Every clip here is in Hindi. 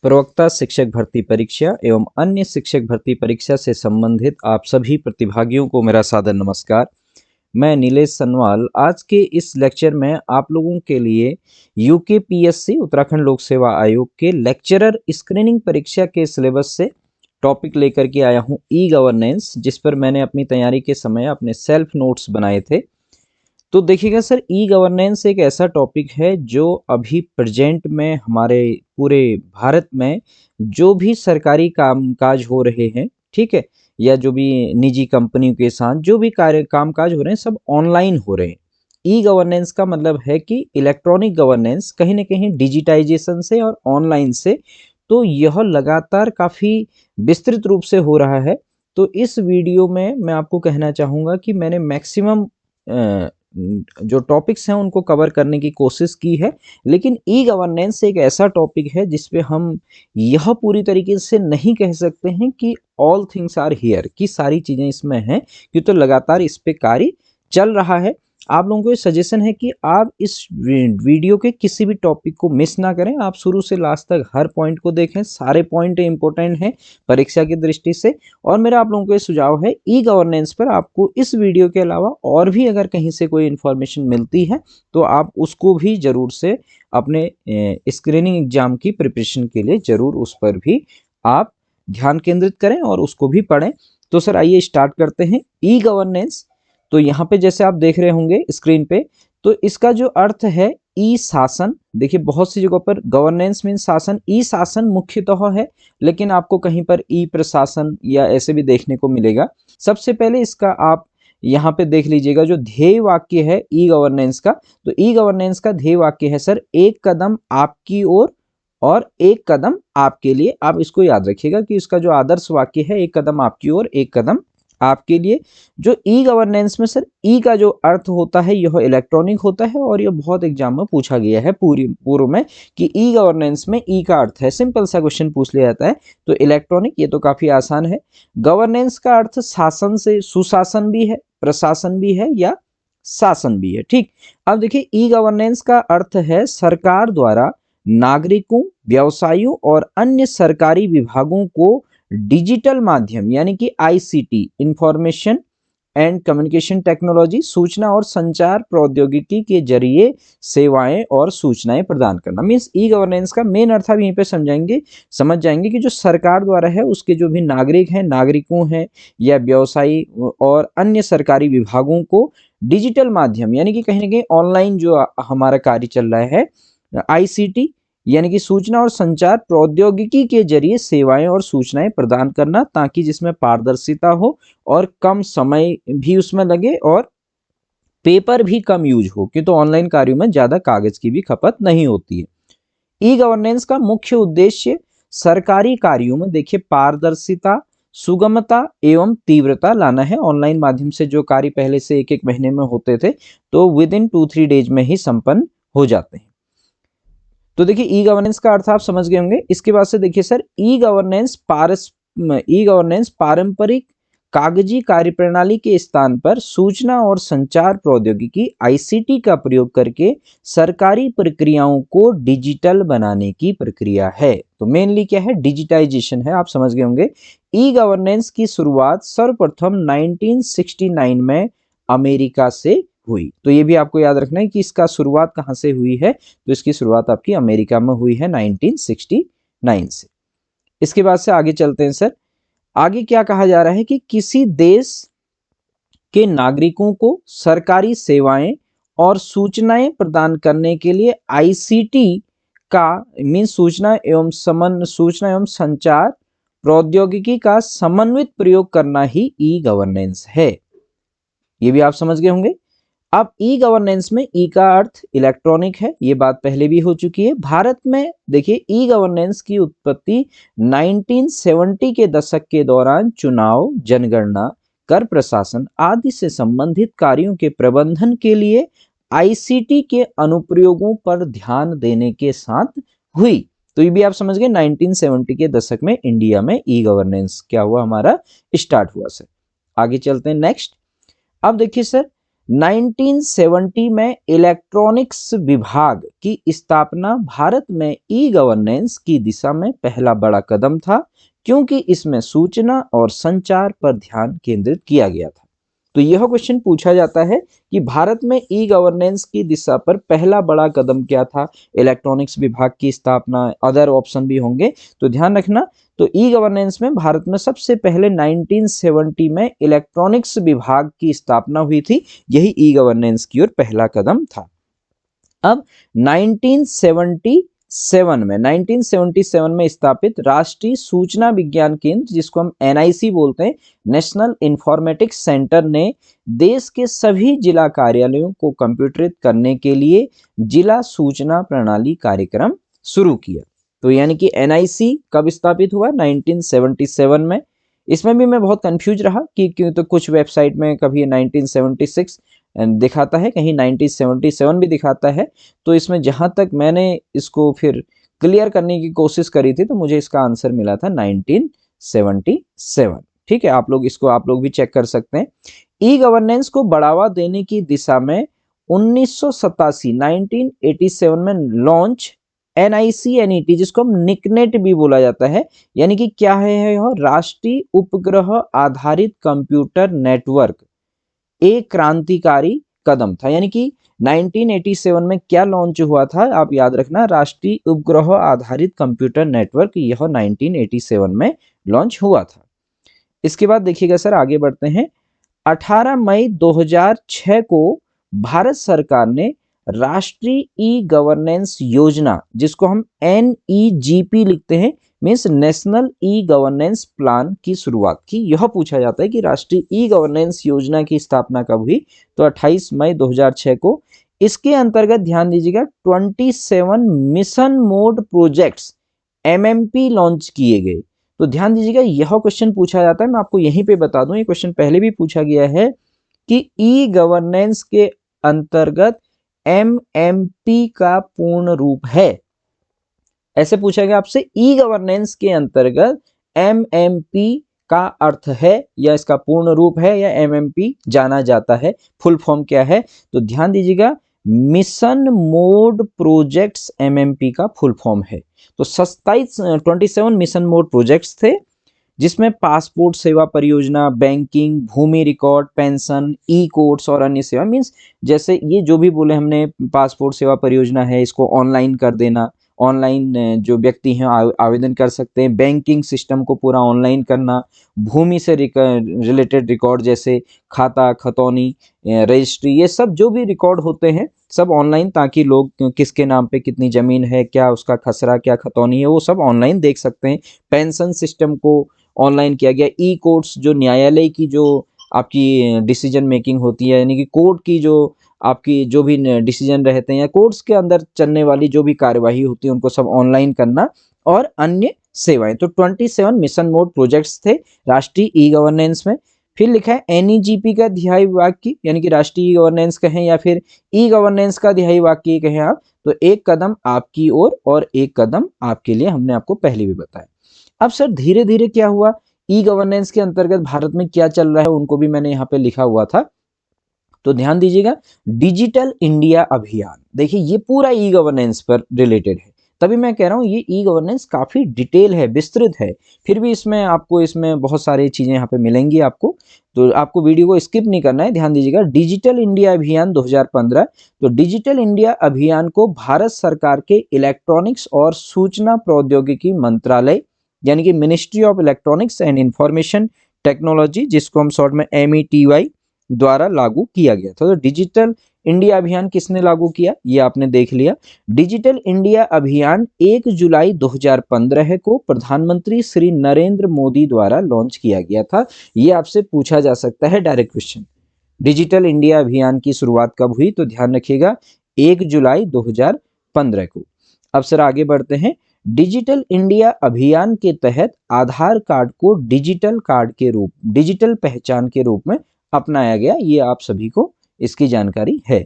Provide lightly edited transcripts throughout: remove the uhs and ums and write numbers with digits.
प्रवक्ता शिक्षक भर्ती परीक्षा एवं अन्य शिक्षक भर्ती परीक्षा से संबंधित आप सभी प्रतिभागियों को मेरा सादर नमस्कार। मैं नीलेश सनवाल आज के इस लेक्चर में आप लोगों के लिए यूकेपीएससी उत्तराखंड लोक सेवा आयोग के लेक्चरर स्क्रीनिंग परीक्षा के सिलेबस से टॉपिक लेकर के आया हूं ई गवर्नेंस, जिस पर मैंने अपनी तैयारी के समय अपने सेल्फ नोट्स बनाए थे। तो देखिएगा सर, ई गवर्नेंस एक ऐसा टॉपिक है जो अभी प्रेजेंट में हमारे पूरे भारत में जो भी सरकारी कामकाज हो रहे हैं, ठीक है, या जो भी निजी कंपनियों के साथ जो भी कार्य कामकाज हो रहे हैं, सब ऑनलाइन हो रहे हैं। ई गवर्नेंस का मतलब है कि इलेक्ट्रॉनिक गवर्नेंस कहीं ना कहीं डिजिटाइजेशन से और ऑनलाइन से, तो यह लगातार काफ़ी विस्तृत रूप से हो रहा है। तो इस वीडियो में मैं आपको कहना चाहूँगा कि मैंने मैक्सिमम जो टॉपिक्स हैं उनको कवर करने की कोशिश की है, लेकिन ई गवर्नेंस एक ऐसा टॉपिक है जिसपे हम यह पूरी तरीके से नहीं कह सकते हैं कि ऑल थिंग्स आर हियर, कि सारी चीज़ें इसमें हैं, क्योंकि तो लगातार इस पे कार्य चल रहा है। आप लोगों को ये सजेशन है कि आप इस वीडियो के किसी भी टॉपिक को मिस ना करें, आप शुरू से लास्ट तक हर पॉइंट को देखें, सारे पॉइंट इंपॉर्टेंट हैं परीक्षा की दृष्टि से। और मेरा आप लोगों को ये सुझाव है, ई गवर्नेंस पर आपको इस वीडियो के अलावा और भी अगर कहीं से कोई इन्फॉर्मेशन मिलती है तो आप उसको भी ज़रूर से अपने स्क्रीनिंग एग्जाम की प्रिपरेशन के लिए ज़रूर उस पर भी आप ध्यान केंद्रित करें और उसको भी पढ़ें। तो सर आइए स्टार्ट करते हैं ई गवर्नेंस। तो यहाँ पे जैसे आप देख रहे होंगे स्क्रीन पे, तो इसका जो अर्थ है ई शासन। देखिए बहुत सी जगहों पर गवर्नेंस मीन शासन, ई शासन मुख्यतः है, लेकिन आपको कहीं पर ई प्रशासन या ऐसे भी देखने को मिलेगा। सबसे पहले इसका आप यहाँ पे देख लीजिएगा, जो ध्येय वाक्य है ई गवर्नेंस का, तो ई गवर्नेंस का ध्येय वाक्य है सर, एक कदम आपकी ओर और एक कदम आपके लिए। आप इसको याद रखिएगा कि इसका जो आदर्श वाक्य है, एक कदम आपकी ओर एक कदम आपके लिए। जो ई गवर्नेंस में सर ई का जो अर्थ होता है यह इलेक्ट्रॉनिक होता है, और यह बहुत एग्जाम में पूछा गया है पूर्व में कि ई गवर्नेंस में ई का अर्थ है, सिंपल सा क्वेश्चन पूछ लिया जाता है। तो इलेक्ट्रॉनिक, ये तो काफी आसान है। गवर्नेंस का अर्थ शासन से, सुशासन भी है, प्रशासन भी है या शासन भी है, ठीक। अब देखिए ई गवर्नेंस का अर्थ है सरकार द्वारा नागरिकों, व्यवसायियों और अन्य सरकारी विभागों को डिजिटल माध्यम यानी कि ICT, information and communication technology, सूचना और संचार प्रौद्योगिकी के जरिए सेवाएं और सूचनाएं प्रदान करना। मीन्स ई गवर्नेंस का मेन अर्थ आप यहीं पे समझ जाएंगे कि जो सरकार द्वारा है उसके जो भी नागरिक हैं, नागरिकों हैं या व्यवसायी और अन्य सरकारी विभागों को डिजिटल माध्यम यानी कि कहीं ना कहीं ऑनलाइन जो हमारा कार्य चल रहा है, आईसीटी यानी कि सूचना और संचार प्रौद्योगिकी के जरिए सेवाएं और सूचनाएं प्रदान करना, ताकि जिसमें पारदर्शिता हो और कम समय भी उसमें लगे और पेपर भी कम यूज हो, क्योंकि तो ऑनलाइन कार्यों में ज्यादा कागज की भी खपत नहीं होती है। ई गवर्नेंस का मुख्य उद्देश्य सरकारी कार्यों में देखिए पारदर्शिता, सुगमता एवं तीव्रता लाना है। ऑनलाइन माध्यम से जो कार्य पहले से एक एक महीने में होते थे, तो विद इन 2-3 डेज में ही संपन्न हो जाते हैं। तो देखिए ई गवर्नेंस का अर्थ आप समझ गए होंगे। इसके बाद से देखिए सर, ई गवर्नेंस पारंपरिक कागजी कार्यप्रणाली के स्थान पर सूचना और संचार प्रौद्योगिकी आईसीटी का प्रयोग करके सरकारी प्रक्रियाओं को डिजिटल बनाने की प्रक्रिया है। तो मेनली क्या है, डिजिटाइजेशन है, आप समझ गए होंगे। ई गवर्नेंस की शुरुआत सर्वप्रथम 1969 में अमेरिका से हुई। तो ये भी आपको याद रखना है कि इसका शुरुआत कहाँ से हुई है, तो इसकी शुरुआत आपकी अमेरिका में हुई है 1969 से। इसके बाद से आगे चलते हैं सर। आगे क्या कहा जा रहा है कि किसी देश के नागरिकों को सरकारी सेवाएं और सूचनाएं प्रदान करने के लिए आईसीटी का मीन सूचना एवं संचार प्रौद्योगिकी का समन्वित प्रयोग करना ही ई गवर्नेंस है। ये भी आप समझ गए होंगे। अब ई गवर्नेंस में ई का अर्थ इलेक्ट्रॉनिक है, ये बात पहले भी हो चुकी है। भारत में देखिए ई गवर्नेंस की उत्पत्ति 1970 के दशक के दौरान चुनाव, जनगणना, कर प्रशासन आदि से संबंधित कार्यों के प्रबंधन के लिए आईसीटी के अनुप्रयोगों पर ध्यान देने के साथ हुई। तो ये भी आप समझ गए, 1970 के दशक में इंडिया में ई गवर्नेंस क्या हुआ, हमारा स्टार्ट हुआ सर। आगे चलते हैं नेक्स्ट। अब देखिए सर, 1970 में इलेक्ट्रॉनिक्स विभाग की स्थापना भारत में ई गवर्नेंस की दिशा में पहला बड़ा कदम था, क्योंकि इसमें सूचना और संचार पर ध्यान केंद्रित किया गया था। तो यह क्वेश्चन पूछा जाता है कि भारत में ई गवर्नेंस की दिशा पर पहला बड़ा कदम क्या था? इलेक्ट्रॉनिक्स विभाग की स्थापना, अदर ऑप्शन भी होंगे तो ध्यान रखना। तो ई गवर्नेंस में भारत में सबसे पहले 1970 में इलेक्ट्रॉनिक्स विभाग की स्थापना हुई थी, यही ई गवर्नेंस की ओर पहला कदम था। अब 1977 में स्थापित राष्ट्रीय सूचना विज्ञान केंद्र, जिसको हम एनआईसी बोलते हैं, नेशनल इंफॉर्मेटिक्स सेंटर, ने देश के सभी जिला कार्यालयों को कंप्यूटरित करने के लिए जिला सूचना प्रणाली कार्यक्रम शुरू किया। तो यानी कि एनआईसी कब स्थापित हुआ? 1977 में। इसमें भी मैं बहुत कंफ्यूज रहा कि क्यों, तो कुछ वेबसाइट में कभी 1976 दिखाता है, कहीं 1977 भी दिखाता है। तो इसमें जहां तक मैंने इसको फिर क्लियर करने की कोशिश करी थी, तो मुझे इसका आंसर मिला था 1977। ठीक है, आप लोग भी चेक कर सकते हैं। ई गवर्नेंस को बढ़ावा देने की दिशा में 1987 में लॉन्च NICNET, जिसको हम निकनेट भी बोला जाता है, यानी कि क्या है यह? राष्ट्रीय उपग्रह आधारित कंप्यूटर नेटवर्क, एक क्रांतिकारी कदम था। यानी कि 1987 में क्या लॉन्च हुआ था? आप याद रखना, राष्ट्रीय उपग्रह आधारित कंप्यूटर नेटवर्क, यह 1987 में लॉन्च हुआ था। इसके बाद देखिएगा सर, आगे बढ़ते हैं। 18 मई 2006 को भारत सरकार ने राष्ट्रीय ई गवर्नेंस योजना, जिसको हम NEGP लिखते हैं, means national e governance plan, की शुरुआत की। यह पूछा जाता है कि राष्ट्रीय ई गवर्नेंस योजना की स्थापना कब हुई? तो 28 मई 2006 को। इसके अंतर्गत ध्यान दीजिएगा 27 mission mode projects MMP launch किए गए। तो ध्यान दीजिएगा, यह क्वेश्चन पूछा जाता है, मैं आपको यहीं पे बता दूं, ये क्वेश्चन पहले भी पूछा गया है कि ई गवर्नेंस के अंतर्गत MMP का पूर्ण रूप है। ऐसे पूछा गया आपसे, ई गवर्नेंस के अंतर्गत MMP का अर्थ है, या इसका पूर्ण रूप है, या MMP जाना जाता है, फुल फॉर्म क्या है? तो ध्यान दीजिएगा, मिशन मोड प्रोजेक्ट्स MMP का फुल फॉर्म है। तो 27 मिशन मोड प्रोजेक्ट्स थे, जिसमें पासपोर्ट सेवा परियोजना, बैंकिंग, भूमि रिकॉर्ड, पेंशन, ई कोर्ट्स और अन्य सेवा, मीन्स जैसे ये जो भी बोले हमने, पासपोर्ट सेवा परियोजना है, इसको ऑनलाइन कर देना, ऑनलाइन जो व्यक्ति हैं आवेदन कर सकते हैं, बैंकिंग सिस्टम को पूरा ऑनलाइन करना, भूमि से रिलेटेड रिकॉर्ड जैसे खाता, खतौनी, रजिस्ट्री, ये सब जो भी रिकॉर्ड होते हैं सब ऑनलाइन, ताकि लोग किसके नाम पे कितनी जमीन है, क्या उसका खसरा, क्या खतौनी है, वो सब ऑनलाइन देख सकते हैं। पेंशन सिस्टम को ऑनलाइन किया गया। ई कोर्ट्स, जो न्यायालय की जो आपकी डिसीजन मेकिंग होती है, यानी कि कोर्ट की जो आपकी जो भी डिसीजन रहते हैं, या कोर्ट्स के अंदर चलने वाली जो भी कार्यवाही होती है, उनको सब ऑनलाइन करना, और अन्य सेवाएं। तो 27 मिशन मोड प्रोजेक्ट्स थे राष्ट्रीय ई गवर्नेंस में। फिर लिखा है NEGP का अध्याय वाक्य, यानी कि राष्ट्रीय ई गवर्नेंस कहें या फिर ई गवर्नेंस का अध्याय वाक्य कहें आप, तो एक कदम आपकी ओर और एक कदम आपके लिए, हमने आपको पहले भी बताया। अब सर धीरे धीरे क्या हुआ, ई गवर्नेंस के अंतर्गत भारत में क्या चल रहा है, उनको भी मैंने यहाँ पे लिखा हुआ था। तो ध्यान दीजिएगा, डिजिटल इंडिया अभियान, देखिए ये पूरा ई गवर्नेंस पर रिलेटेड है, तभी मैं कह रहा हूँ ये ई गवर्नेंस काफी डिटेल है, विस्तृत है, फिर भी इसमें बहुत सारी चीजें यहाँ पे मिलेंगी आपको, तो आपको वीडियो को स्किप नहीं करना है। ध्यान दीजिएगा, डिजिटल इंडिया अभियान 2015। तो डिजिटल इंडिया अभियान को भारत सरकार के इलेक्ट्रॉनिक्स और सूचना प्रौद्योगिकी मंत्रालय, यानी कि ministry of electronics and information technology, जिसको हम शॉर्ट में METY, द्वारा लागू किया गया था। तो डिजिटल इंडिया अभियान किसने लागू किया, ये आपने देख लिया। डिजिटल इंडिया अभियान 1 जुलाई 2015 को प्रधानमंत्री श्री नरेंद्र मोदी द्वारा लॉन्च किया गया था। ये आपसे पूछा जा सकता है डायरेक्ट क्वेश्चन, डिजिटल इंडिया अभियान की शुरुआत कब हुई? तो ध्यान रखिएगा 1 जुलाई 2015 को। अब सर आगे बढ़ते हैं। डिजिटल इंडिया अभियान के तहत आधार कार्ड को डिजिटल कार्ड के रूप, डिजिटल पहचान के रूप में अपनाया गया, ये आप सभी को इसकी जानकारी है।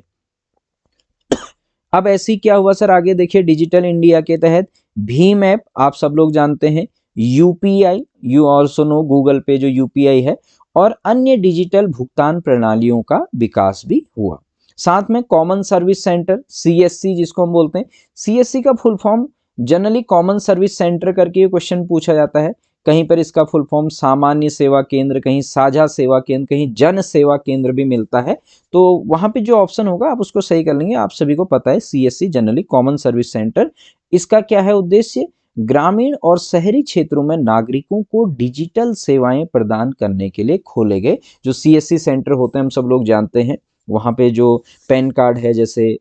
अब ऐसी क्या हुआ सर, आगे देखिए, डिजिटल इंडिया के तहत भीम ऐप, आप सब लोग जानते हैं, UPI, you also know, Google Pay जो UPI है, और अन्य डिजिटल भुगतान प्रणालियों का विकास भी हुआ। साथ में कॉमन सर्विस सेंटर CSC जिसको हम बोलते हैं, CSC का full form generally common service centre करके ये क्वेश्चन पूछा जाता है। कहीं पर इसका फुल फॉर्म सामान्य सेवा केंद्र, कहीं साझा सेवा केंद्र, कहीं जन सेवा केंद्र भी मिलता है। तो वहां पे जो ऑप्शन होगा आप उसको सही कर लेंगे। आप सभी को पता है CSC generally common service centre, इसका क्या है उद्देश्य, ग्रामीण और शहरी क्षेत्रों में नागरिकों को डिजिटल सेवाएं प्रदान करने के लिए खोले गए। जो CSC सेंटर होते हैं हम सब लोग जानते हैं, वहां पे जो पैन कार्ड है, जैसे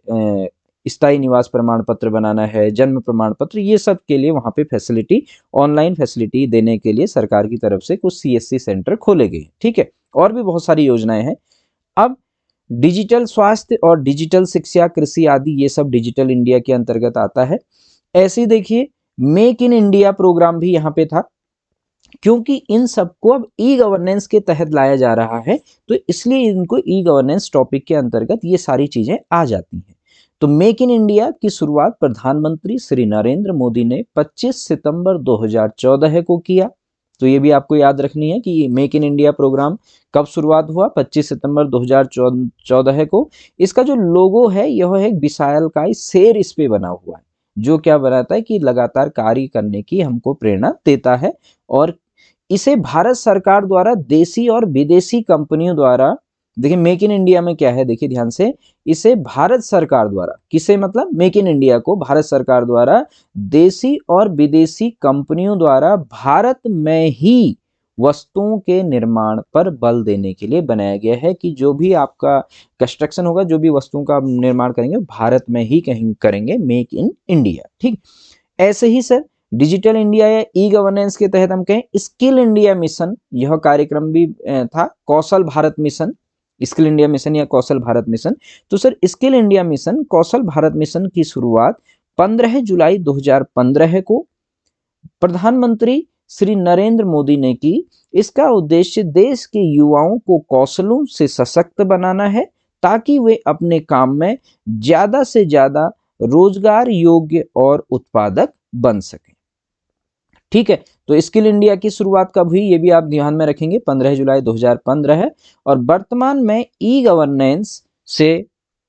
स्थायी निवास प्रमाण पत्र बनाना है, जन्म प्रमाण पत्र, ये सब के लिए वहां पे फैसिलिटी, ऑनलाइन फैसिलिटी देने के लिए सरकार की तरफ से कुछ CSC सेंटर खोले गए। ठीक है, और भी बहुत सारी योजनाएं हैं। अब डिजिटल स्वास्थ्य और डिजिटल शिक्षा, कृषि आदि ये सब डिजिटल इंडिया के अंतर्गत आता है। ऐसे ही देखिए मेक इन इंडिया प्रोग्राम भी यहाँ पे था, क्योंकि इन सबको अब ई गवर्नेंस के तहत लाया जा रहा है, तो इसलिए इनको ई गवर्नेंस टॉपिक के अंतर्गत ये सारी चीजें आ जाती हैं। तो मेक इन इंडिया की शुरुआत प्रधानमंत्री श्री नरेंद्र मोदी ने 25 सितंबर 2014 को किया। तो ये भी आपको याद रखनी है कि मेक इन इंडिया प्रोग्राम कब शुरुआत हुआ, 25 सितंबर 2014 को। इसका जो लोगो है यह है विशालकाय शेर इस पे बना हुआ है, जो क्या बनाता है कि लगातार कार्य करने की हमको प्रेरणा देता है। और इसे भारत सरकार द्वारा देसी और विदेशी कंपनियों द्वारा, देखिए मेक इन इंडिया में क्या है, देखिए ध्यान से, इसे भारत सरकार द्वारा, किसे मतलब मेक इन इंडिया को भारत सरकार द्वारा देसी और विदेशी कंपनियों द्वारा भारत में ही वस्तुओं के निर्माण पर बल देने के लिए बनाया गया है, कि जो भी आपका कंस्ट्रक्शन होगा, जो भी वस्तुओं का निर्माण करेंगे भारत में ही कहीं करेंगे, मेक इन इंडिया। ठीक, ऐसे ही सर डिजिटल इंडिया या ई गवर्नेंस के तहत हम कहें स्किल इंडिया मिशन, यह कार्यक्रम भी था, Kaushal Bharat mission, skill India mission या कौशल भारत मिशन। तो sir skill India mission, Kaushal Bharat mission की शुरुआत 15 जुलाई 2015 को प्रधानमंत्री श्री नरेंद्र मोदी ने की। इसका उद्देश्य देश के युवाओं को कौशलों से सशक्त बनाना है, ताकि वे अपने काम में ज्यादा से ज्यादा रोजगार योग्य और उत्पादक बन सकें। ठीक है, तो स्किल इंडिया की शुरुआत कब हुई ये भी आप ध्यान में रखेंगे, 15 जुलाई 2015 है। और वर्तमान में ई गवर्नेंस से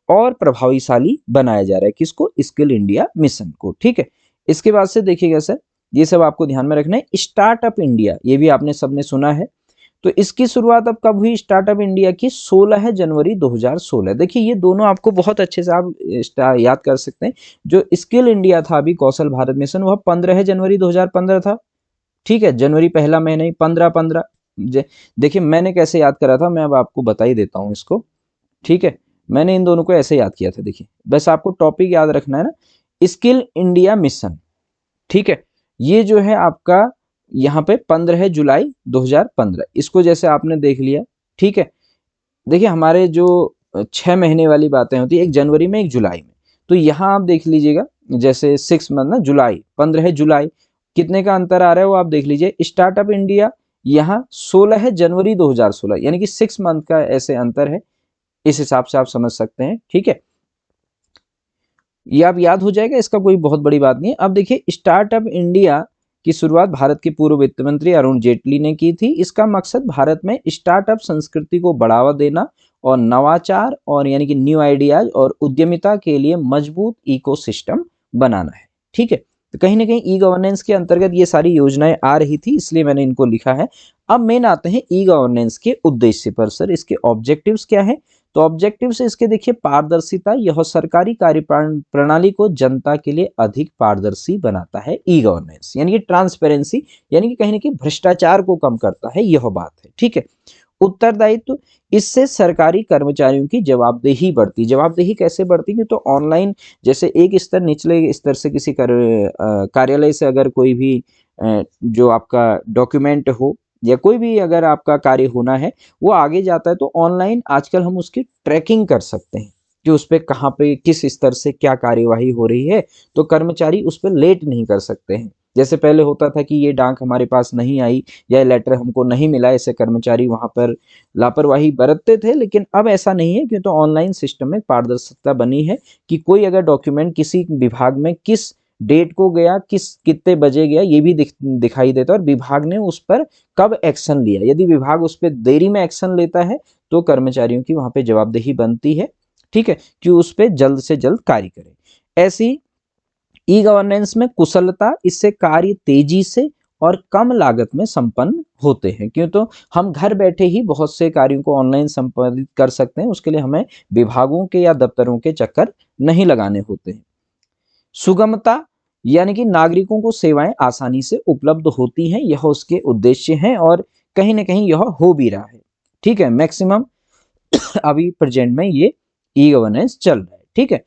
और प्रभावशाली बनाया जा रहा है, किसको, स्किल इंडिया मिशन को। ठीक है, इसके बाद से देखिएगा सर, ये सब आपको ध्यान में रखना है। स्टार्टअप इंडिया, ये भी आपने सबने सुना है। तो इसकी शुरुआत अब कब हुई स्टार्टअप इंडिया की, 16 जनवरी 2016। देखिए ये दोनों आपको बहुत अच्छे से आप याद कर सकते हैं। जो स्किल इंडिया था अभी कौशल भारत मिशन, वह 15 जनवरी 2015 था। ठीक है, जनवरी पहला महीना ही 15 देखिए मैंने कैसे याद करा था, मैं अब आपको बता ही देता हूं इसको। ठीक है, मैंने इन दोनों को ऐसे याद किया था। देखिए बस आपको टॉपिक याद रखना है ना, स्किल इंडिया मिशन। ठीक है, ये जो है आपका यहाँ पे 15 जुलाई 2015, इसको जैसे आपने देख लिया। ठीक है, देखिए हमारे जो 6 महीने वाली बातें होती है, एक जनवरी में एक जुलाई में, तो यहाँ आप देख लीजिएगा जैसे 6 मंथ ना, जुलाई 15 जुलाई, कितने का अंतर आ रहा है वो आप देख लीजिए। स्टार्टअप इंडिया यहाँ 16 जनवरी 2016, यानी कि 6 मंथ का ऐसे अंतर है, इस हिसाब से आप समझ सकते हैं। ठीक है, ये आप याद हो जाएगा, इसका कोई बहुत बड़ी बात नहीं है। अब देखिए स्टार्टअप इंडिया की शुरुआत भारत के पूर्व वित्त मंत्री अरुण जेटली ने की थी। इसका मकसद भारत में स्टार्टअप संस्कृति को बढ़ावा देना और नवाचार और यानी कि न्यू आइडियाज और उद्यमिता के लिए मजबूत इकोसिस्टम बनाना है। ठीक है, तो कहीं ना कहीं ई गवर्नेंस के अंतर्गत ये सारी योजनाएं आ रही थी, इसलिए मैंने इनको लिखा है। अब मेन आते हैं ई गवर्नेंस के उद्देश्य पर। सर इसके ऑब्जेक्टिव्स क्या है, तो ऑब्जेक्टिव से इसके देखिए पारदर्शिता, यह सरकारी कार्य प्रणाली को जनता के लिए अधिक पारदर्शी बनाता है। ई गवर्नेंस यानी कि ट्रांसपेरेंसी, यानी कि कहीं ना कहीं भ्रष्टाचार को कम करता है, यह बात है। ठीक है, उत्तरदायित्व, इससे सरकारी कर्मचारियों की जवाबदेही बढ़ती। जवाबदेही कैसे बढ़ती है, तो ऑनलाइन, जैसे एक स्तर निचले स्तर से किसी कार्यालय से अगर कोई भी जो आपका डॉक्यूमेंट हो या कोई भी अगर आपका कार्य होना है वो आगे जाता है, तो ऑनलाइन आजकल हम उसकी ट्रैकिंग कर सकते हैं कि उस पर कहाँ पे किस स्तर से क्या कार्यवाही हो रही है, तो कर्मचारी उस पर लेट नहीं कर सकते हैं। जैसे पहले होता था कि ये डाक हमारे पास नहीं आई या लेटर हमको नहीं मिला, ऐसे कर्मचारी वहां पर लापरवाही बरतते थे, लेकिन अब ऐसा नहीं है, क्योंकि तो ऑनलाइन सिस्टम में पारदर्शिता बनी है कि कोई अगर डॉक्यूमेंट किसी विभाग में किस डेट को गया, कितने बजे गया ये भी दिखाई देता है, और विभाग ने उस पर कब एक्शन लिया। यदि विभाग उस पर देरी में एक्शन लेता है तो कर्मचारियों की वहां पे जवाबदेही बनती है, ठीक है, कि उस पर जल्द से जल्द कार्य करें। ऐसी ई गवर्नेंस में कुशलता, इससे कार्य तेजी से और कम लागत में संपन्न होते हैं। क्यों? तो हम घर बैठे ही बहुत से कार्यों को ऑनलाइन संपादित कर सकते हैं, उसके लिए हमें विभागों के या दफ्तरों के चक्कर नहीं लगाने होते हैं। सुगमता, यानी कि नागरिकों को सेवाएं आसानी से उपलब्ध होती हैं, यह उसके उद्देश्य हैं और कहीं ना कहीं यह हो भी रहा है, ठीक है। मैक्सिमम अभी प्रेजेंट में ये ई गवर्नेंस चल रहा है, ठीक है।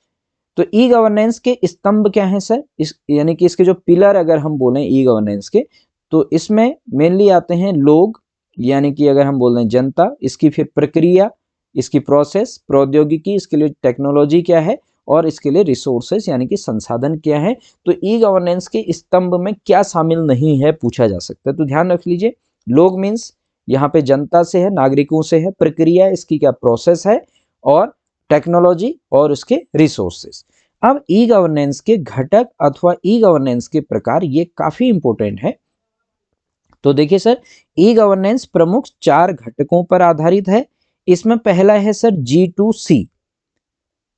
तो ई गवर्नेंस के स्तंभ क्या है सर? इस यानी कि इसके जो पिलर अगर हम बोलें ई गवर्नेंस के, तो इसमें मेनली आते हैं लोग, यानी कि अगर हम बोल रहे हैं जनता, इसकी फिर प्रक्रिया, इसकी प्रोसेस, प्रौद्योगिकी, इसके लिए टेक्नोलॉजी क्या है, और इसके लिए रिसोर्सेस यानी कि संसाधन क्या है। तो ई गवर्नेंस के स्तंभ में क्या शामिल नहीं है पूछा जा सकता है, तो ध्यान रख लीजिए। लोग मीन्स यहाँ पे जनता से है, नागरिकों से है, प्रक्रिया इसकी क्या प्रोसेस है, और टेक्नोलॉजी और उसके रिसोर्सेस। अब ई गवर्नेंस के घटक अथवा ई गवर्नेंस के प्रकार ये काफी इंपॉर्टेंट है। तो देखिए सर, ई गवर्नेंस प्रमुख 4 घटकों पर आधारित है। इसमें पहला है सर G2C।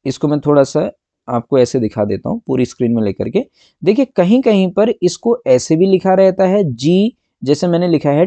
इसको मैं थोड़ा सा आपको ऐसे दिखा देता हूं पूरी स्क्रीन में लेकर के। देखिए कहीं कहीं पर इसको ऐसे भी लिखा रहता है जी, जैसे मैंने लिखा है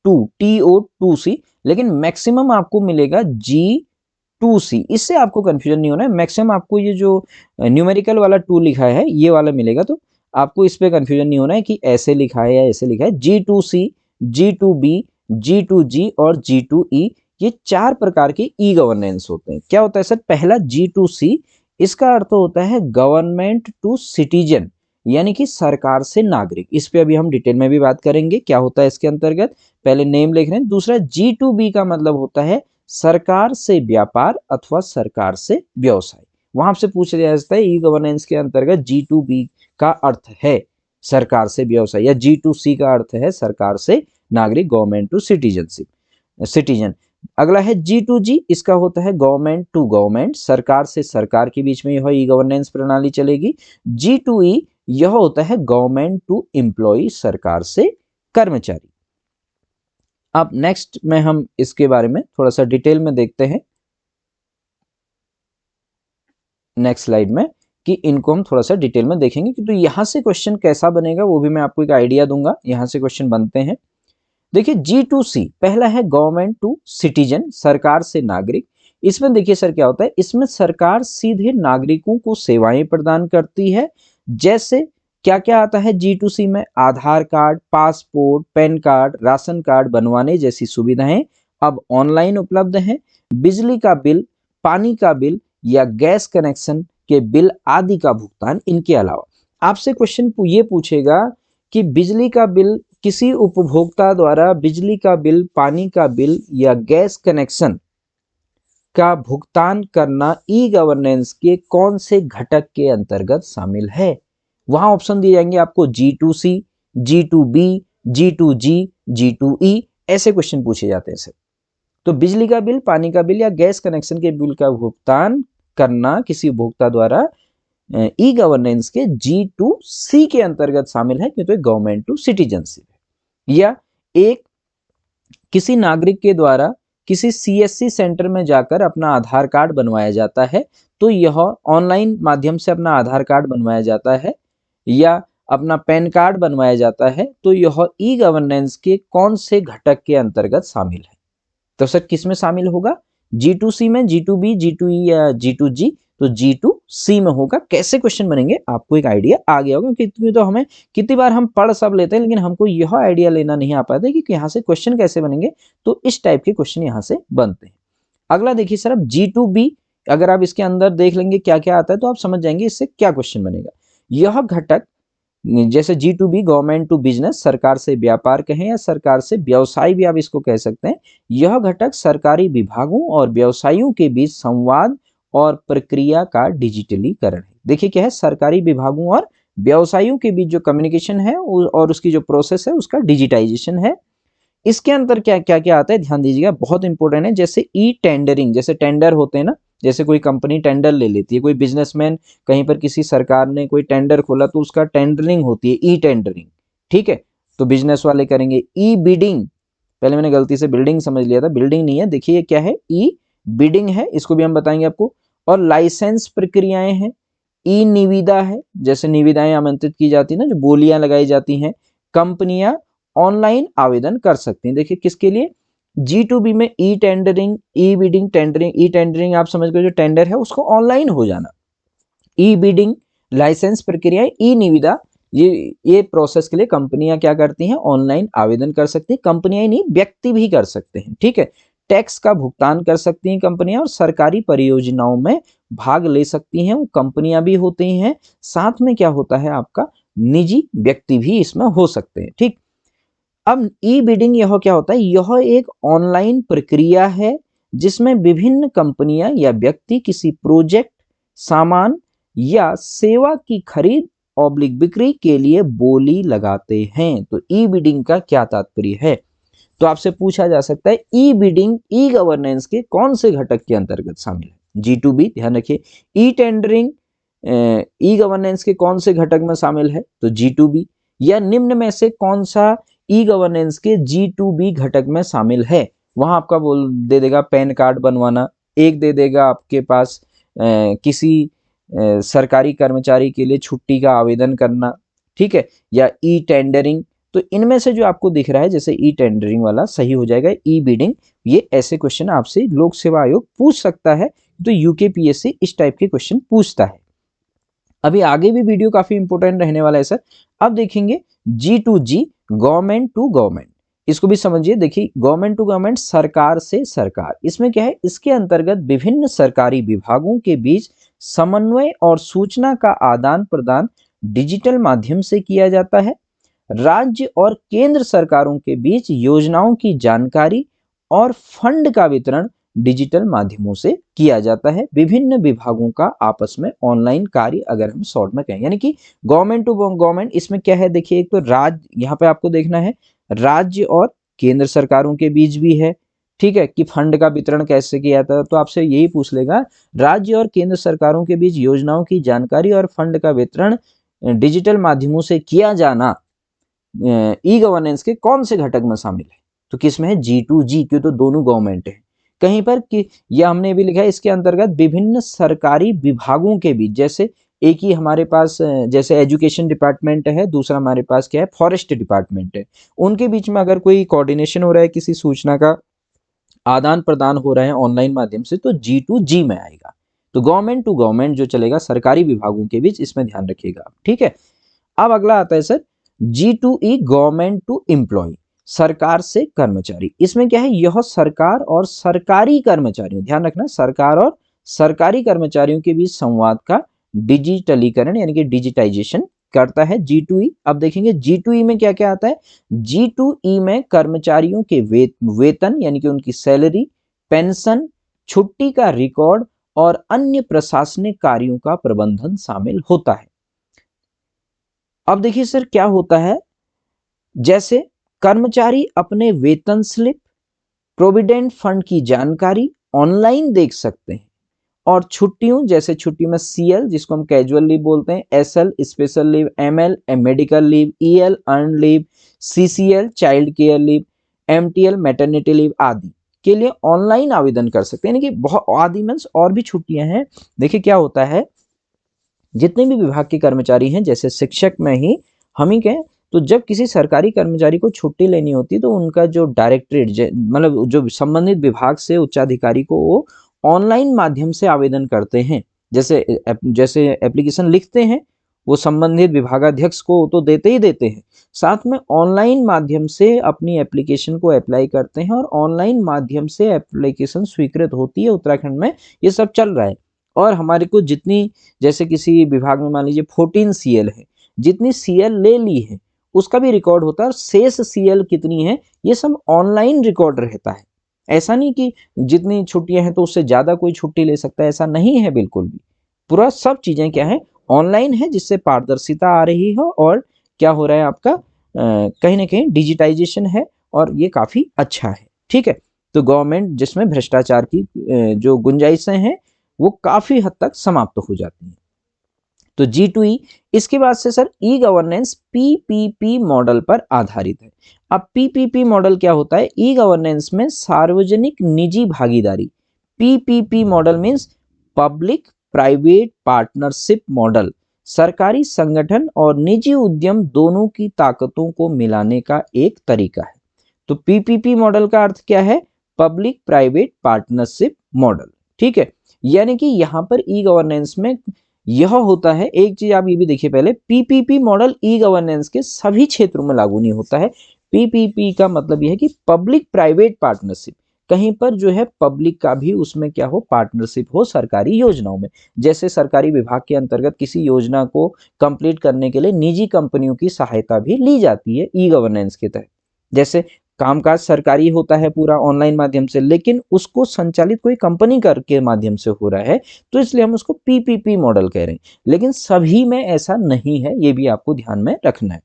TO2C, लेकिन मैक्सिमम आपको मिलेगा G2C। इससे आपको कंफ्यूजन नहीं होना है। मैक्सिमम आपको ये जो न्यूमेरिकल वाला 2 लिखा है ये वाला मिलेगा, तो आपको इस पे कंफ्यूजन नहीं होना है कि ऐसे लिखा है या ऐसे लिखा है। G2C, G2B, G2G और G2E, ये 4 प्रकार के ई गवर्नेंस होते हैं। क्या होता है सर? पहला G2C, इसका अर्थ होता है गवर्नमेंट टू सिटीजन, यानी कि सरकार से नागरिक। इस पे अभी हम डिटेल में भी बात करेंगे क्या होता है इसके अंतर्गत, पहले नेम लिख रहे हैं। दूसरा G2B का मतलब होता है सरकार से व्यापार अथवा सरकार से व्यवसाय। वहां से पूछा जा सकता है ई गवर्नेंस के अंतर्गत G2B का अर्थ है सरकार से व्यवसाय, या G2C का अर्थ है सरकार से नागरिक, गवर्नमेंट टू सिटीजन। अगला है G2G, इसका होता है गवर्नमेंट टू गवर्नमेंट, सरकार से सरकार के बीच में यह ई गवर्नेंस प्रणाली चलेगी। G2E, यह होता है गवर्नमेंट टू एम्प्लॉय, सरकार से कर्मचारी। अब नेक्स्ट में हम इसके बारे में थोड़ा सा डिटेल में देखते हैं नेक्स्ट स्लाइड में, कि इनको हम थोड़ा सा डिटेल में देखेंगे कि तो यहां से क्वेश्चन कैसा बनेगा वो भी मैं आपको एक आइडिया दूंगा। यहां से क्वेश्चन बनते हैं। देखिए G2C पहला है गवर्नमेंट टू सिटीजन, सरकार से नागरिक। इसमें देखिए सर क्या होता है, इसमें सरकार सीधे नागरिकों को सेवाएं प्रदान करती है। जैसे क्या क्या आता है G2C में? Aadhaar card, passport, PAN card, ration card बनवाने जैसी सुविधाएं अब ऑनलाइन उपलब्ध हैं। बिजली का बिल, पानी का बिल या गैस कनेक्शन के बिल आदि का भुगतान इनके अलावा। आपसे क्वेश्चन ये पूछेगा कि बिजली का बिल, किसी उपभोक्ता द्वारा बिजली का बिल, पानी का बिल या गैस कनेक्शन का भुगतान करना ई गवर्नेंस के कौन से घटक के अंतर्गत शामिल है? वहां ऑप्शन दिए जाएंगे आपको G2C, G2B, G2G, G2E, ऐसे क्वेश्चन पूछे जाते हैं सर। तो बिजली का बिल, पानी का बिल या गैस कनेक्शन के बिल का भुगतान करना किसी उपभोक्ता द्वारा ई गवर्नेंस के G2C के अंतर्गत शामिल है, क्योंकि गवर्नमेंट टू सिटीजनशिप है। या एक किसी नागरिक के द्वारा किसी CSC सेंटर में जाकर अपना आधार कार्ड बनवाया जाता है, तो यह ऑनलाइन माध्यम से अपना आधार कार्ड बनवाया जाता है या अपना पैन कार्ड बनवाया जाता है, तो यह ई गवर्नेंस के कौन से घटक के अंतर्गत शामिल है? तो सर किस में शामिल होगा? G2C में, G2B, G2E या G2G? तो G2C में होगा। कैसे क्वेश्चन बनेंगे आपको एक आइडिया आ गया होगा, क्योंकि तो हमें कितनी बार हम पढ़ सब लेते हैं, लेकिन हमको यह आइडिया लेना नहीं आ पाता कि यहाँ से क्वेश्चन कैसे बनेंगे। तो इस टाइप के क्वेश्चन यहाँ से बनते हैं। अगला देखिए सर, अब G2B, अगर आप इसके अंदर देख लेंगे क्या क्या आता है, तो आप समझ जाएंगे इससे क्या क्वेश्चन बनेगा। यह घटक, जैसे G2B गवर्नमेंट टू बिजनेस, सरकार से व्यापार कहें या सरकार से व्यवसाय भी आप इसको कह सकते हैं। यह घटक सरकारी विभागों और व्यवसायियों के बीच संवाद और प्रक्रिया का डिजिटलीकरण है। देखिए क्या है, सरकारी विभागों और व्यवसायियों के बीच जो कम्युनिकेशन है और उसकी जो प्रोसेस है उसका डिजिटाइजेशन है। इसके अंदर क्या क्या क्या आता है ध्यान दीजिएगा, बहुत इंपॉर्टेंट है। जैसे ई टेंडरिंग, जैसे टेंडर होते हैं ना, जैसे कोई कंपनी टेंडर ले लेती है, कोई बिजनेसमैन कहीं पर किसी सरकार ने कोई टेंडर खोला तो उसका टेंडरिंग होती है, ई टेंडरिंग, ठीक है। तो बिजनेस वाले करेंगे। ई बिडिंग, पहले मैंने गलती से बिल्डिंग समझ लिया था, बिल्डिंग नहीं है, देखिए ये क्या है, ई बिडिंग है, इसको भी हम बताएंगे आपको। और लाइसेंस प्रक्रियाएं हैं, ई निविदा है, जैसे निविदाएं आमंत्रित की जाती है ना, जो बोलियां लगाई जाती हैं। कंपनियां ऑनलाइन आवेदन कर सकती हैं, देखिए किसके लिए, G2B में ई टेंडरिंग, ई बिडिंग, टेंडरिंग। ई टेंडरिंग आप समझ गए, जो टेंडर है उसको ऑनलाइन हो जाना। ई बिडिंग, लाइसेंस प्रक्रिया, ई निविदा, ये प्रोसेस के लिए कंपनियां क्या करती हैं, ऑनलाइन आवेदन कर सकती हैं। कंपनियां ही नहीं, व्यक्ति भी कर सकते हैं, ठीक है। टैक्स का भुगतान कर सकती हैं कंपनियां, और सरकारी परियोजनाओं में भाग ले सकती हैं, वो कंपनियां भी होती हैं। साथ में क्या होता है आपका, निजी व्यक्ति भी इसमें हो सकते हैं, ठीक। अब ई बिडिंग यह क्या होता है, यह एक ऑनलाइन प्रक्रिया है जिसमें विभिन्न कंपनियां या व्यक्ति किसी प्रोजेक्ट, सामान या सेवा की खरीद ऑब्लिक बिक्री के लिए बोली लगाते हैं। तो ई बिडिंग का क्या तात्पर्य है, तो आपसे पूछा जा सकता है ई बिडिंग ई गवर्नेंस के कौन से घटक के अंतर्गत शामिल है। G2B, ध्यान रखिए, ई टेंडरिंग ई गवर्नेंस के कौन से घटक में शामिल है, तो G2B। या निम्न में से कौन सा ई गवर्नेंस के G2B घटक में शामिल है, वहां आपका बोल दे देगा पैन कार्ड बनवाना, एक दे देगा आपके पास किसी सरकारी कर्मचारी के लिए छुट्टी का आवेदन करना, ठीक है, या ई टेंडरिंग। तो इनमें से जो आपको दिख रहा है, जैसे ई टेंडरिंग वाला सही हो जाएगा, ई बिडिंग। ये ऐसे क्वेश्चन आपसे लोक सेवा आयोग पूछ सकता है, तो यूकेपीएससी इस टाइप के क्वेश्चन पूछता है। अभी आगे भी वीडियो काफी इंपॉर्टेंट रहने वाला है सर। अब देखेंगे G2G, गवर्नमेंट टू गवर्नमेंट, इसको भी समझिए। देखिए गवर्नमेंट टू गवर्नमेंट, सरकार से सरकार, इसमें क्या है, इसके अंतर्गत विभिन्न सरकारी विभागों के बीच समन्वय और सूचना का आदान प्रदान डिजिटल माध्यम से किया जाता है। राज्य और केंद्र सरकारों के बीच योजनाओं की जानकारी और फंड का वितरण डिजिटल माध्यमों से किया जाता है। विभिन्न विभागों का आपस में ऑनलाइन कार्य, अगर हम शॉर्ट में कहें, यानी कि गवर्नमेंट टू गवर्नमेंट, इसमें क्या है, देखिए एक तो राज्य, यहाँ पे आपको देखना है राज्य और केंद्र सरकारों के बीच भी है, ठीक है, कि फंड का वितरण कैसे किया था, तो आपसे यही पूछ लेगा, राज्य और केंद्र सरकारों के बीच योजनाओं की जानकारी और फंड का वितरण डिजिटल माध्यमों से किया जाना ई गवर्नेंस के कौन से घटक में शामिल है, तो किसमें है, G2G, क्यों, तो दोनों गवर्नमेंट है। कहीं पर कि यह हमने भी लिखा है, इसके अंतर्गत विभिन्न सरकारी विभागों के बीच, जैसे एक ही हमारे पास जैसे एजुकेशन डिपार्टमेंट है, दूसरा हमारे पास क्या है, फॉरेस्ट डिपार्टमेंट है, उनके बीच में अगर कोई कोऑर्डिनेशन हो रहा है, किसी सूचना का आदान प्रदान हो रहा है ऑनलाइन माध्यम से, तो G2G में आएगा। तो गवर्नमेंट टू गवर्नमेंट जो चलेगा सरकारी विभागों के बीच, इसमें ध्यान रखिएगा, ठीक है। अब अगला आता है sir G2E, government to employ, सरकार से कर्मचारी। इसमें क्या है, यह सरकार और सरकारी कर्मचारियों, ध्यान रखना, सरकार और सरकारी कर्मचारियों के बीच संवाद का डिजिटलीकरण यानी कि डिजिटाइजेशन करता है G2E। अब देखेंगे G2E में क्या क्या आता है। G2E में कर्मचारियों के वेतन यानी कि उनकी सैलरी, पेंशन, छुट्टी का रिकॉर्ड और अन्य प्रशासनिक कार्यों का प्रबंधन शामिल होता है। अब देखिए सर क्या होता है, जैसे कर्मचारी अपने वेतन स्लिप, प्रोविडेंट फंड की जानकारी ऑनलाइन देख सकते हैं, और छुट्टियों, जैसे छुट्टी में CL जिसको हम कैजुअल लीव बोलते हैं, SL special leave, ML medical leave, EL earn leave, CCL child care leave, MTL maternity leave आदि के लिए ऑनलाइन आवेदन कर सकते हैं, यानी कि बहुत आदि मीन्स और भी छुट्टियां हैं। देखिए क्या होता है, जितने भी विभाग के कर्मचारी हैं, जैसे शिक्षक में ही हम ही कहें, तो जब किसी सरकारी कर्मचारी को छुट्टी लेनी होती है, तो उनका जो डायरेक्टरेट मतलब जो संबंधित विभाग से उच्चाधिकारी को वो ऑनलाइन माध्यम से आवेदन करते हैं। जैसे एप्लीकेशन लिखते हैं, वो संबंधित विभागाध्यक्ष को तो देते ही देते हैं, साथ में ऑनलाइन माध्यम से अपनी एप्लीकेशन को अप्लाई करते हैं, और ऑनलाइन माध्यम से एप्लीकेशन स्वीकृत होती है। उत्तराखंड में ये सब चल रहा है। और हमारे को जितनी, जैसे किसी विभाग में मान लीजिए 14 CL है, जितनी CL ले ली है उसका भी रिकॉर्ड होता है, और शेष CL कितनी है ये सब ऑनलाइन रिकॉर्ड रहता है। ऐसा नहीं कि जितनी छुट्टियां हैं तो उससे ज्यादा कोई छुट्टी ले सकता है, ऐसा नहीं है बिल्कुल भी। पूरा सब चीजें क्या है, ऑनलाइन है, जिससे पारदर्शिता आ रही है, और क्या हो रहा है आपका कहीं ना कहीं डिजिटाइजेशन है, और ये काफी अच्छा है, ठीक है। तो गवर्नमेंट जिसमें भ्रष्टाचार की जो गुंजाइशें हैं वो काफी हद तक समाप्त हो जाती हैं। तो G2E, इसके बाद से sir e governance PPP model पर आधारित है। अब PPP मॉडल क्या होता है? ई गवर्नेंस में सार्वजनिक निजी भागीदारी। PPP model means public private partnership model, सरकारी संगठन और निजी उद्यम दोनों की ताकतों को मिलाने का एक तरीका है। तो PPP मॉडल का अर्थ क्या है? Public private partnership model. ठीक है, यानी कि यहां पर ई गवर्नेंस में यह होता है, एक चीज आप ये भी देखिए पहले, पीपीपी मॉडल ई गवर्नेंस के सभी क्षेत्रों में लागू नहीं होता है। पीपीपी का मतलब यह है कि पब्लिक प्राइवेट पार्टनरशिप, कहीं पर जो है पब्लिक का भी उसमें क्या हो, पार्टनरशिप हो सरकारी योजनाओं में। जैसे सरकारी विभाग के अंतर्गत किसी योजना को कंप्लीट करने के लिए निजी कंपनियों की सहायता भी ली जाती है ई गवर्नेंस के तहत। जैसे कामकाज सरकारी होता है पूरा ऑनलाइन माध्यम से, लेकिन उसको संचालित कोई कंपनी कर के माध्यम से हो रहा है, तो इसलिए हम उसको पीपीपी मॉडल कह रहे हैं। लेकिन सभी में ऐसा नहीं है, ये भी आपको ध्यान में रखना है।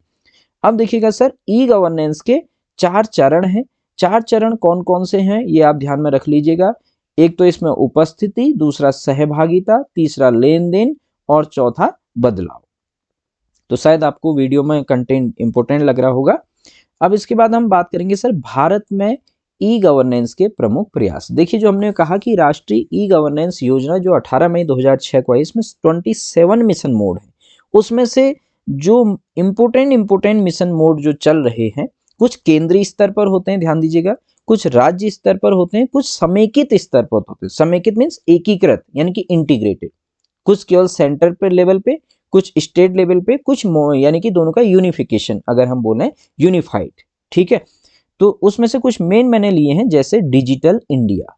अब देखिएगा सर, ई गवर्नेंस के 4 चरण हैं। 4 चरण कौन कौन से हैं ये आप ध्यान में रख लीजिएगा। एक तो इसमें उपस्थिति, दूसरा सहभागिता, तीसरा लेन देन और चौथा बदलाव। तो शायद आपको वीडियो में कंटेंट इंपोर्टेंट लग रहा होगा। अब इसके बाद हम बात करेंगे सर भारत में ई गवर्नेंस के प्रमुख प्रयास। देखिए, जो हमने कहा कि राष्ट्रीय ई गवर्नेंस योजना जो 18 मई 2006 को आई, इसमें 27 मिशन मोड है। उसमें से जो इम्पोर्टेंट मिशन मोड जो चल रहे हैं, कुछ केंद्रीय स्तर पर होते हैं, ध्यान दीजिएगा, कुछ राज्य स्तर पर होते हैं, कुछ समेकित स्तर पर होते हैं। समेकित मीन्स एकीकृत, यानी कि इंटीग्रेटेड। कुछ केवल सेंटर पे लेवल पे, कुछ स्टेट लेवल पे, कुछ यानी कि दोनों का यूनिफिकेशन, अगर हम बोले यूनिफाइड। ठीक है, तो उसमें से कुछ मेन मैंने लिए हैं, जैसे डिजिटल इंडिया,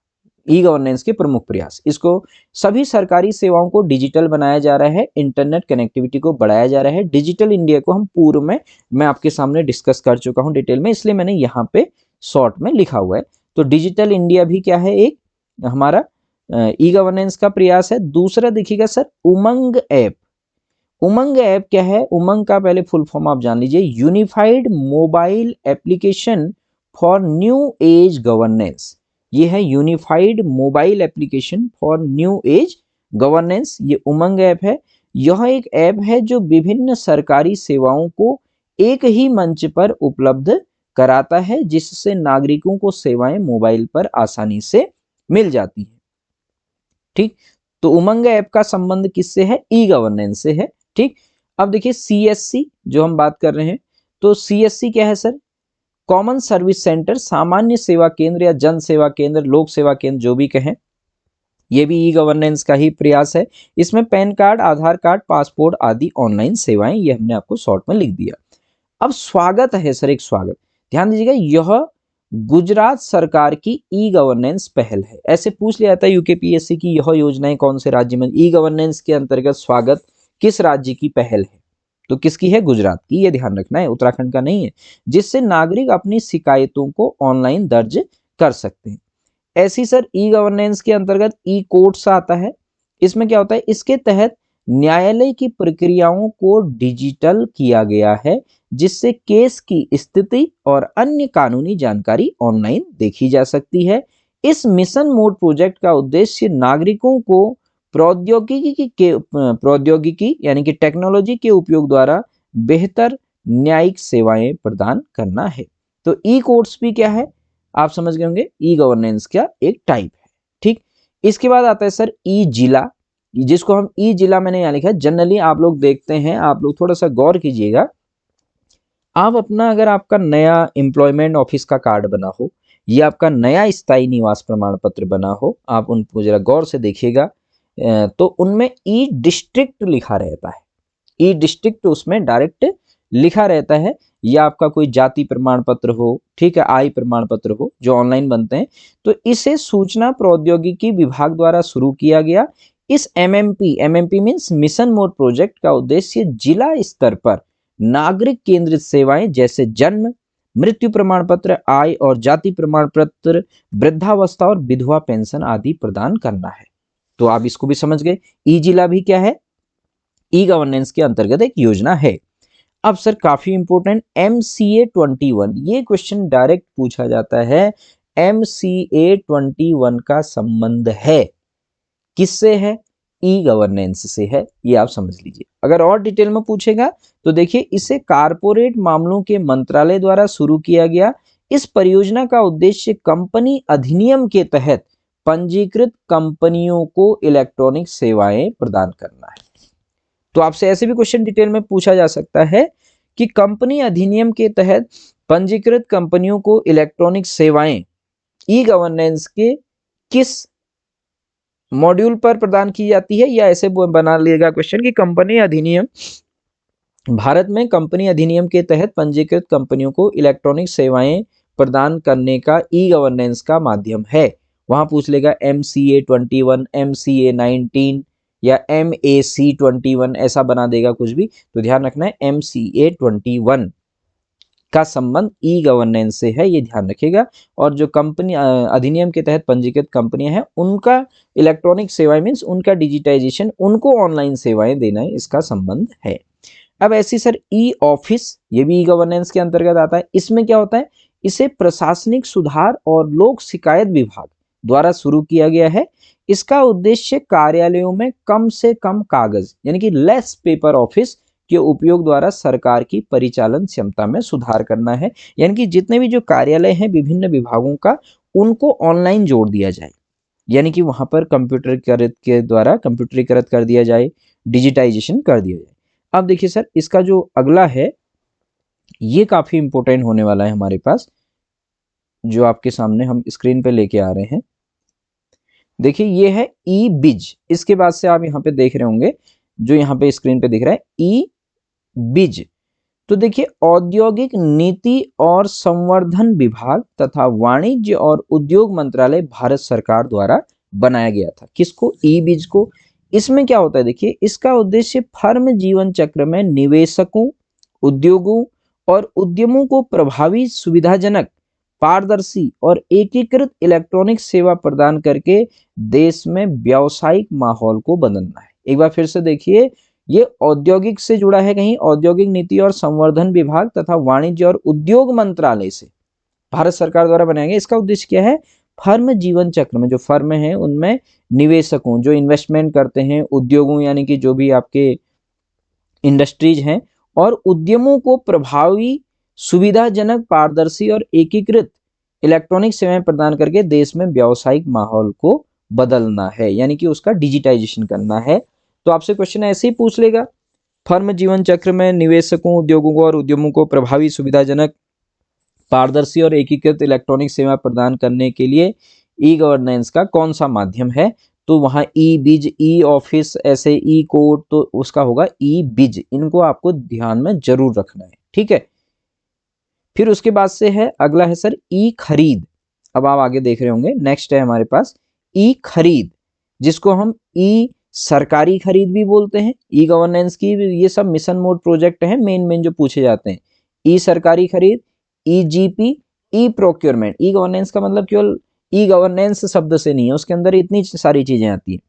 ई गवर्नेंस के प्रमुख प्रयास। इसको सभी सरकारी सेवाओं को डिजिटल बनाया जा रहा है, इंटरनेट कनेक्टिविटी को बढ़ाया जा रहा है। डिजिटल इंडिया को हम पूर्व में मैं आपके सामने डिस्कस कर चुका हूं डिटेल में, इसलिए मैंने यहाँ पे शॉर्ट में लिखा हुआ है। तो डिजिटल इंडिया भी क्या है, एक हमारा ई गवर्नेंस का प्रयास है। दूसरा देखिएगा सर, उमंग ऐप। उमंग ऐप क्या है? उमंग का पहले फुल फॉर्म आप जान लीजिए, unified mobile application for new age governance. ये है unified mobile application for new age governance, ये उमंग ऐप है। यह एक ऐप है जो विभिन्न सरकारी सेवाओं को एक ही मंच पर उपलब्ध कराता है, जिससे नागरिकों को सेवाएं मोबाइल पर आसानी से मिल जाती हैं। ठीक, तो उमंग ऐप का संबंध किससे है? ई गवर्नेंस से है। ठीक, अब देखिए CSC जो हम बात कर रहे हैं, तो CSC क्या है सर? कॉमन सर्विस सेंटर, सामान्य सेवा केंद्र या जन सेवा केंद्र, लोक सेवा केंद्र, जो भी कहें, ये भी ई गवर्नेंस का ही प्रयास है। इसमें पैन कार्ड, आधार कार्ड, पासपोर्ट आदि ऑनलाइन सेवाएं, ये हमने आपको शॉर्ट में लिख दिया। अब स्वागत है सर, एक स्वागत, ध्यान दीजिएगा, यह गुजरात सरकार की ई गवर्नेंस पहल है। ऐसे पूछ लिया जाता है यूकेपीएससी की, यह योजनाएं कौन से राज्य में, ई गवर्नेंस के अंतर्गत स्वागत किस राज्य की पहल है? तो किसकी है? गुजरात की, ये ध्यान रखना है, उत्तराखंड का नहीं है। जिससे नागरिक अपनी शिकायतों को ऑनलाइन दर्ज कर सकते हैं। ऐसी सर ई गवर्नेंस के अंतर्गत ई कोर्ट्स आता है। इसमें क्या होता है? इसके तहत न्यायालय की प्रक्रियाओं को डिजिटल किया गया है, जिससे केस की स्थिति और अन्य कानूनी जानकारी ऑनलाइन देखी जा सकती है। इस मिशन मोड प्रोजेक्ट का उद्देश्य नागरिकों को प्रौद्योगिकी यानी कि टेक्नोलॉजी के उपयोग द्वारा बेहतर न्यायिक सेवाएं प्रदान करना है। तो ई कोर्ट्स भी क्या है, आप समझ गए होंगे, ई गवर्नेंस का एक टाइप है। ठीक, इसके बाद आता है सर ई जिला, जिसको हम ई जिला, मैंने यहाँ लिखा है। जनरली आप लोग देखते हैं, आप लोग थोड़ा सा गौर कीजिएगा, आप अपना, अगर आपका नया एम्प्लॉयमेंट ऑफिस का कार्ड बना हो या आपका नया स्थायी निवास प्रमाण पत्र बना हो, आप उनको जरा गौर से देखिएगा, तो उनमें ई डिस्ट्रिक्ट लिखा रहता है। ई डिस्ट्रिक्ट उसमें डायरेक्ट लिखा रहता है, या आपका कोई जाति प्रमाण पत्र हो, ठीक है, आय प्रमाण पत्र हो, जो ऑनलाइन बनते हैं। तो इसे सूचना प्रौद्योगिकी विभाग द्वारा शुरू किया गया। इस MMP means mission mode project का उद्देश्य जिला स्तर पर नागरिक केंद्रित सेवाएं, जैसे जन्म, मृत्यु प्रमाण पत्र, आय और जाति प्रमाण पत्र, वृद्धावस्था और विधवा पेंशन आदि प्रदान करना है। तो आप इसको भी समझ गए। ई जिला भी क्या है? ई गवर्नेंस के अंतर्गत एक योजना है। अब सर काफी इंपॉर्टेंट, MCA 21, ये क्वेश्चन डायरेक्ट पूछा जाता है। MCA 21 का संबंध है किससे है? ई गवर्नेंस से है, ये आप समझ लीजिए। अगर और डिटेल में पूछेगा तो देखिए, इसे कारपोरेट मामलों के मंत्रालय द्वारा शुरू किया गया। इस परियोजना का उद्देश्य कंपनी अधिनियम के तहत पंजीकृत कंपनियों को इलेक्ट्रॉनिक सेवाएं प्रदान करना है। तो आपसे ऐसे भी क्वेश्चन डिटेल में पूछा जा सकता है कि कंपनी अधिनियम के तहत पंजीकृत कंपनियों को इलेक्ट्रॉनिक सेवाएं ई गवर्नेंस के किस मॉड्यूल पर प्रदान की जाती है, या ऐसे बना लिएगा क्वेश्चन कि कंपनी अधिनियम, भारत में कंपनी अधिनियम के तहत पंजीकृत कंपनियों को इलेक्ट्रॉनिक सेवाएं प्रदान करने का ई गवर्नेंस का माध्यम है। वहां पूछ लेगा MCA 21, MCA 19 या MAC 21, ऐसा बना देगा कुछ भी, तो ध्यान रखना है MCA 21 का संबंध ई गवर्नेंस से है, ये ध्यान रखिएगा। और जो कंपनी अधिनियम के तहत पंजीकृत कंपनियां हैं, उनका इलेक्ट्रॉनिक सेवाएं मीन्स उनका डिजिटाइजेशन, उनको ऑनलाइन सेवाएं देना है, इसका संबंध है। अब ऐसी सर ई ऑफिस, ये भी ई गवर्नेंस के अंतर्गत आता है। इसमें क्या होता है? इसे प्रशासनिक सुधार और लोक शिकायत विभाग द्वारा शुरू किया गया है। इसका उद्देश्य कार्यालयों में कम से कम कागज यानी कि लेस पेपर ऑफिस के उपयोग द्वारा सरकार की परिचालन क्षमता में सुधार करना है। यानी कि जितने भी जो कार्यालय हैं विभिन्न विभागों का, उनको ऑनलाइन जोड़ दिया जाए, यानी कि वहां पर कंप्यूटरीकृत के द्वारा कंप्यूटरीकृत कर दिया जाए, डिजिटाइजेशन कर दिया जाए। अब देखिए सर, इसका जो अगला है ये काफी इंपॉर्टेंट होने वाला है हमारे पास, जो आपके सामने हम स्क्रीन पे लेके आ रहे हैं। देखिए ये है ई बिज। इसके बाद से आप यहाँ पे देख रहे होंगे, जो यहाँ पे स्क्रीन पे दिख रहा है ई बिज। तो देखिए, औद्योगिक नीति और संवर्धन विभाग तथा वाणिज्य और उद्योग मंत्रालय भारत सरकार द्वारा बनाया गया था। किसको? ई बिज को। इसमें क्या होता है? देखिए, इसका उद्देश्य फर्म जीवन चक्र में निवेशकों, उद्योगों और उद्यमों को प्रभावी, सुविधाजनक, पारदर्शी और एकीकृत इलेक्ट्रॉनिक सेवा प्रदान करके देश में व्यावसायिक माहौल को बदलना है। एक बार फिर से देखिए, ये औद्योगिक से जुड़ा है, कहीं औद्योगिक नीति और संवर्धन विभाग तथा वाणिज्य और उद्योग मंत्रालय से भारत सरकार द्वारा बनाया गया। इसका उद्देश्य क्या है? फर्म जीवन चक्र में जो फर्म है उनमें निवेशकों, जो इन्वेस्टमेंट करते हैं, उद्योगों यानी कि जो भी आपके इंडस्ट्रीज हैं, और उद्यमों को प्रभावी, सुविधाजनक, पारदर्शी और एकीकृत इलेक्ट्रॉनिक सेवाएं प्रदान करके देश में व्यावसायिक माहौल को बदलना है, यानी कि उसका डिजिटाइजेशन करना है। तो आपसे क्वेश्चन ऐसे ही पूछ लेगा, फर्म जीवन चक्र में निवेशकों, उद्योगों को और उद्यमों को प्रभावी, सुविधाजनक, पारदर्शी और एकीकृत इलेक्ट्रॉनिक सेवा प्रदान करने के लिए ई गवर्नेंस का कौन सा माध्यम है? तो वहां ई बिज, ई ऑफिस, ऐसे ई कोड, तो उसका होगा ई बिज। इनको आपको ध्यान में जरूर रखना है, ठीक है। फिर उसके बाद से है अगला है सर ई खरीद। अब आप आगे देख रहे होंगे, नेक्स्ट है हमारे पास ई खरीद, जिसको हम ई सरकारी खरीद भी बोलते हैं। ई गवर्नेंस की ये सब मिशन मोड प्रोजेक्ट है, मेन जो पूछे जाते हैं। ई सरकारी खरीद, e GP, e procurement. E governance का मतलब केवल ई गवर्नेंस शब्द से नहीं है, उसके अंदर इतनी सारी चीजें आती हैं।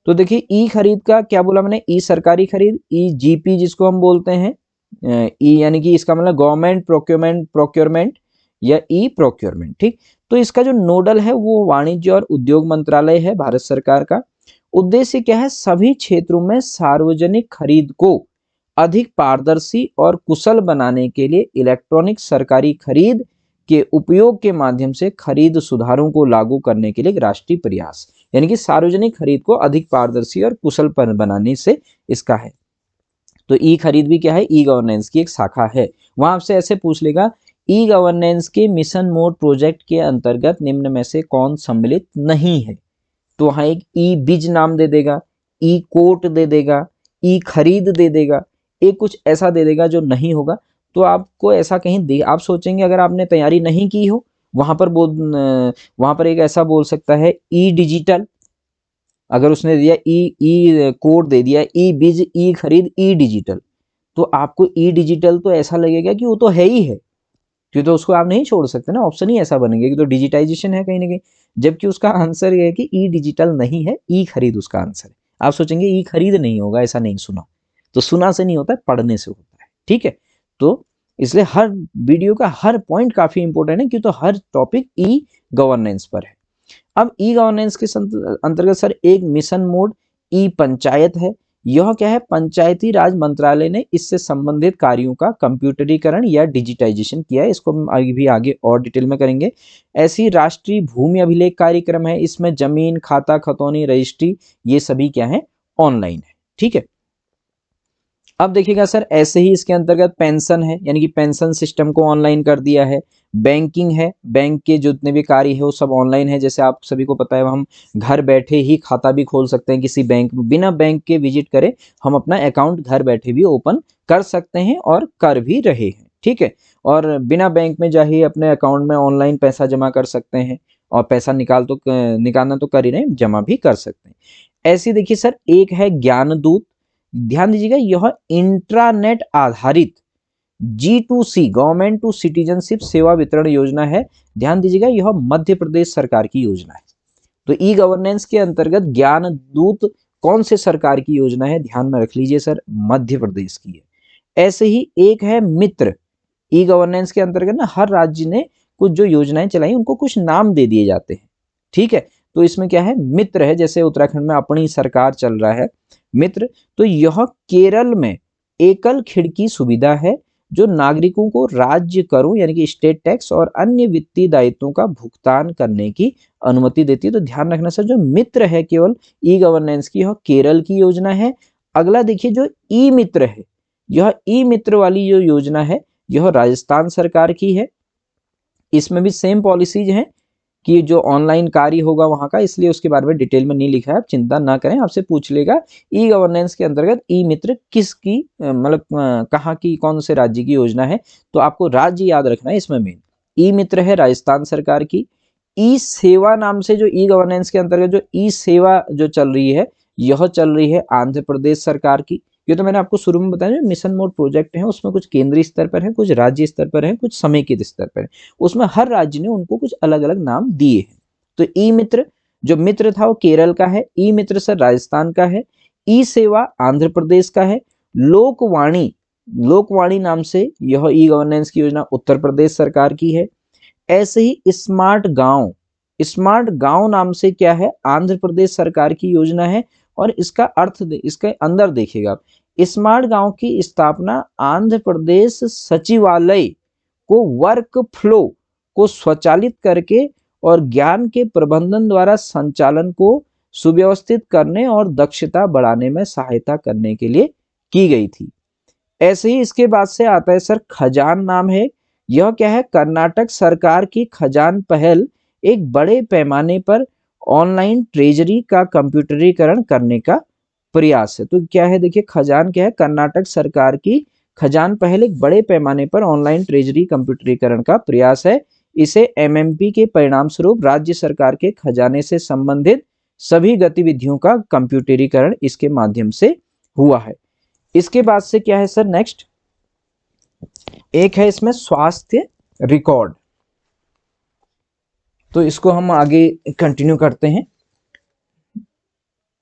तो देखिए, ई खरीद का क्या बोला मैंने? ई सरकारी खरीद, ई जीपी जिसको हम बोलते हैं, ई यानी कि इसका मतलब गवर्नमेंट प्रोक्योरमेंट या ई प्रोक्योरमेंट, ठीक। तो इसका जो नोडल है वो वाणिज्य और उद्योग मंत्रालय है भारत सरकार का। उद्देश्य क्या है? सभी क्षेत्रों में सार्वजनिक खरीद को अधिक पारदर्शी और कुशल बनाने के लिए इलेक्ट्रॉनिक सरकारी खरीद के उपयोग के माध्यम से खरीद सुधारों को लागू करने के लिए एक राष्ट्रीय प्रयास, यानी कि सार्वजनिक खरीद को अधिक पारदर्शी और कुशल बनाने से इसका है। तो ई खरीद भी क्या है? ई गवर्नेंस की एक शाखा है। वहां आपसे ऐसे पूछ लेगा, ई गवर्नेंस के मिशन मोड प्रोजेक्ट के अंतर्गत निम्न में से कौन सम्मिलित नहीं है? तो वहां एक ई बिज नाम दे देगा, ई कोट दे देगा, ई खरीद दे देगा, एक कुछ ऐसा दे देगा जो नहीं होगा। तो आपको ऐसा कहीं दे, आप सोचेंगे अगर आपने तैयारी नहीं की हो, वहां पर एक ऐसा बोल सकता है ई डिजिटल। अगर उसने दिया ई कोड दे दिया, ई बिज, ई खरीद, ई डिजिटल, तो आपको ई डिजिटल तो ऐसा लगेगा कि वो तो है ही है, क्यों, तो उसको आप नहीं छोड़ सकते ना, ऑप्शन ही ऐसा बनेगा कि तो डिजिटाइजेशन है कहीं ना कहीं, जबकि उसका आंसर ये है कि ई डिजिटल नहीं है, ई खरीद उसका आंसर है। आप सोचेंगे ई खरीद नहीं होगा, ऐसा नहीं, सुना तो सुना से नहीं होता है, पढ़ने से होता है, ठीक है। तो इसलिए हर वीडियो का हर पॉइंट काफी इंपॉर्टेंट है, क्यों, तो हर टॉपिक ई गवर्नेंस पर है। अब ई गवर्नेंस के अंतर्गत सर एक मिशन मोड ई पंचायत है। यह क्या है, पंचायती राज मंत्रालय ने इससे संबंधित कार्यों का कंप्यूटरीकरण या डिजिटाइजेशन किया है। इसको हम अभी आगे और डिटेल में करेंगे। ऐसी राष्ट्रीय भूमि अभिलेख कार्यक्रम है, इसमें जमीन, खाता, खतौनी, रजिस्ट्री ये सभी क्या है, ऑनलाइन है। ठीक है। अब देखिएगा सर, ऐसे ही इसके अंतर्गत पेंशन है, यानी कि पेंशन सिस्टम को ऑनलाइन कर दिया है। बैंकिंग है, बैंक के जितने भी कार्य है वो सब ऑनलाइन है। जैसे आप सभी को पता है, हम घर बैठे ही खाता भी खोल सकते हैं किसी बैंक में, बिना बैंक के विजिट करे हम अपना अकाउंट घर बैठे भी ओपन कर सकते हैं और कर भी रहे हैं। ठीक है। और बिना बैंक में जाए अपने अकाउंट में ऑनलाइन पैसा जमा कर सकते हैं, और पैसा निकालना तो कर ही रहे हैं, जमा भी कर सकते हैं। ऐसी देखिए सर, एक है ज्ञान दूत। ध्यान दीजिएगा, यह इंट्रानेट आधारित G2C गवर्नमेंट टू सिटीजनशिप सेवा वितरण योजना है। ध्यान दीजिएगा, यह मध्य प्रदेश सरकार की योजना है। तो ई गवर्नेंस के अंतर्गत ज्ञान दूत कौन से सरकार की योजना है, ध्यान में रख लीजिए सर, मध्य प्रदेश की है। ऐसे ही एक है मित्र। ई गवर्नेंस के अंतर्गत ना हर राज्य ने कुछ जो योजनाएं चलाई उनको कुछ नाम दे दिए जाते हैं। ठीक है। तो इसमें क्या है, मित्र है, जैसे उत्तराखंड में अपनी सरकार चल रहा है मित्र। तो यह केरल में एकल खिड़की सुविधा है, जो नागरिकों को राज्य करों यानी कि स्टेट टैक्स और अन्य वित्तीय दायित्वों का भुगतान करने की अनुमति देती है। तो ध्यान रखना सर, जो मित्र है केवल ई गवर्नेंस की, यह केरल की योजना है। अगला देखिए, जो ई मित्र है, यह ई मित्र वाली जो योजना है यह राजस्थान सरकार की है। इसमें भी सेम पॉलिसीज हैं कि जो ऑनलाइन कार्य होगा वहां का, इसलिए उसके बारे में डिटेल में नहीं लिखा है, आप चिंता ना करें, आपसे पूछ लेगा ई गवर्नेंस के अंतर्गत ई मित्र किसकी मतलब कहाँ की, कौन से राज्य की योजना है। तो आपको राज्य याद रखना है इसमें मेन। ई मित्र है राजस्थान सरकार की। ई सेवा नाम से जो ई गवर्नेंस के अंतर्गत जो ई सेवा जो चल रही है, यह चल रही है आंध्र प्रदेश सरकार की। ये तो मैंने आपको शुरू में बताया, जो मिशन मोड प्रोजेक्ट है उसमें कुछ केंद्रीय स्तर पर है, कुछ राज्य स्तर पर है, कुछ समेकित स्तर पर है। उसमें हर राज्य ने उनको कुछ अलग अलग नाम दिए हैं। तो ई मित्र, जो मित्र था वो केरल का है, ई मित्र सर राजस्थान का है, ई सेवा आंध्र प्रदेश का है। लोकवाणी, लोकवाणी नाम से यह ई गवर्नेंस की योजना उत्तर प्रदेश सरकार की है। ऐसे ही स्मार्ट गांव, स्मार्ट गांव नाम से क्या है, आंध्र प्रदेश सरकार की योजना है। और इसका अर्थ इसके अंदर देखिएगा आप, स्मार्ट गांव की स्थापना आंध्र प्रदेश सचिवालय को वर्क फ्लो को स्वचालित करके और ज्ञान के प्रबंधन द्वारा संचालन को सुव्यवस्थित करने और दक्षता बढ़ाने में सहायता करने के लिए की गई थी। ऐसे ही इसके बाद से आता है सर खजान नाम है। यह क्या है, कर्नाटक सरकार की खजान पहल एक बड़े पैमाने पर ऑनलाइन ट्रेजरी का कंप्यूटरीकरण करने का प्रयास है। तो क्या है देखिए, खजान क्या है, कर्नाटक सरकार की खजान पहल एक बड़े पैमाने पर ऑनलाइन ट्रेजरी कंप्यूटरीकरण का प्रयास है। इसे एमएमपी के परिणाम स्वरूप राज्य सरकार के खजाने से संबंधित सभी गतिविधियों का कंप्यूटरीकरण इसके माध्यम से हुआ है। इसके बाद से क्या है सर, नेक्स्ट एक है इसमें स्वास्थ्य रिकॉर्ड। तो इसको हम आगे कंटिन्यू करते हैं।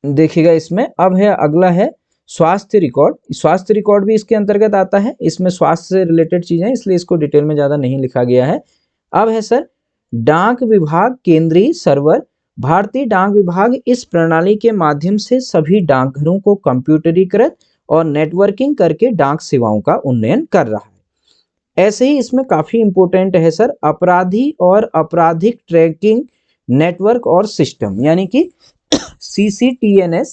देखिएगा इसमें अब है, अगला है स्वास्थ्य रिकॉर्ड। स्वास्थ्य रिकॉर्ड भी इसके अंतर्गत आता है, इसमें स्वास्थ्य से रिलेटेड चीजें, इसलिए इसको डिटेल में ज्यादा नहीं लिखा गया है। अब है सर डाक विभाग केंद्रीय सर्वर। भारतीय डाक विभाग इस प्रणाली के माध्यम से सभी डाकघरों को कंप्यूटरीकृत और नेटवर्किंग करके डाक सेवाओं का उन्नयन कर रहा है। ऐसे ही इसमें काफी इंपॉर्टेंट है सर अपराधी और आपराधिक ट्रैकिंग नेटवर्क और सिस्टम, यानी कि CCTNS,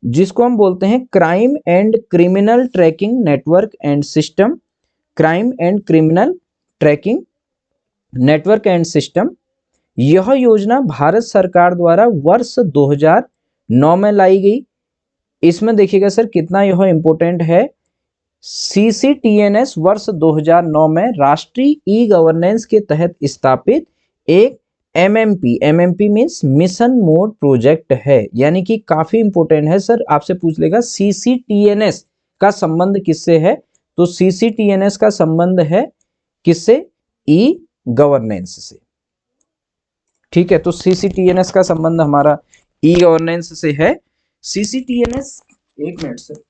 जिसको हम बोलते हैं crime and criminal tracking network and system. Crime and criminal tracking network and system, यह योजना भारत सरकार द्वारा वर्ष 2009 में लाई गई। इसमें देखिएगा सर कितना यह इंपॉर्टेंट है। CCTNS वर्ष 2009 में राष्ट्रीय ई गवर्नेंस के तहत स्थापित एक MMP means mission mode project है, यानी कि काफी इंपॉर्टेंट है सर। आपसे पूछ लेगा CCTNS का संबंध किससे है, तो CCTNS का संबंध है किससे, ई गवर्नेंस से। ठीक है, तो CCTNS का संबंध हमारा ई गवर्नेंस से है। CCTNS, एक मिनट सर,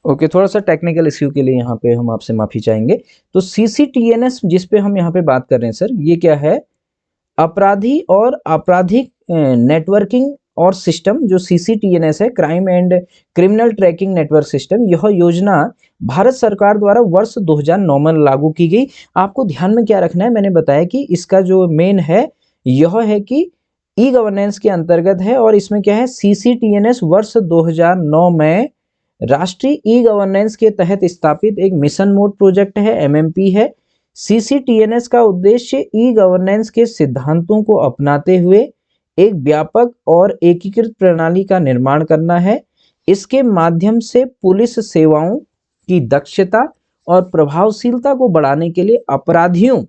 ओके, थोड़ा सा टेक्निकल इश्यू के लिए यहाँ पे हम आपसे माफी चाहेंगे। तो सीसीटीएनएस जिस पे हम यहाँ पे बात कर रहे हैं सर, ये क्या है? अपराधी और आपराधिक नेटवर्किंग और सिस्टम, जो सीसीटीएनएस है, crime and criminal tracking network system, यह योजना भारत सरकार द्वारा वर्ष 2009 में लागू की गई। आपको ध्यान में क्या रखना है, मैंने बताया कि इसका जो मेन है यह है कि ई गवर्नेंस के अंतर्गत है, और इसमें क्या है, सीसीटीएनएस वर्ष 2009 में राष्ट्रीय ई गवर्नेंस के तहत स्थापित एक मिशन मोड प्रोजेक्ट है, एमएमपी है। सीसीटीएनएस का उद्देश्य ई गवर्नेंस के सिद्धांतों को अपनाते हुए एक व्यापक और एकीकृत प्रणाली का निर्माण करना है। इसके माध्यम से पुलिस सेवाओं की दक्षता और प्रभावशीलता को बढ़ाने के लिए अपराधियों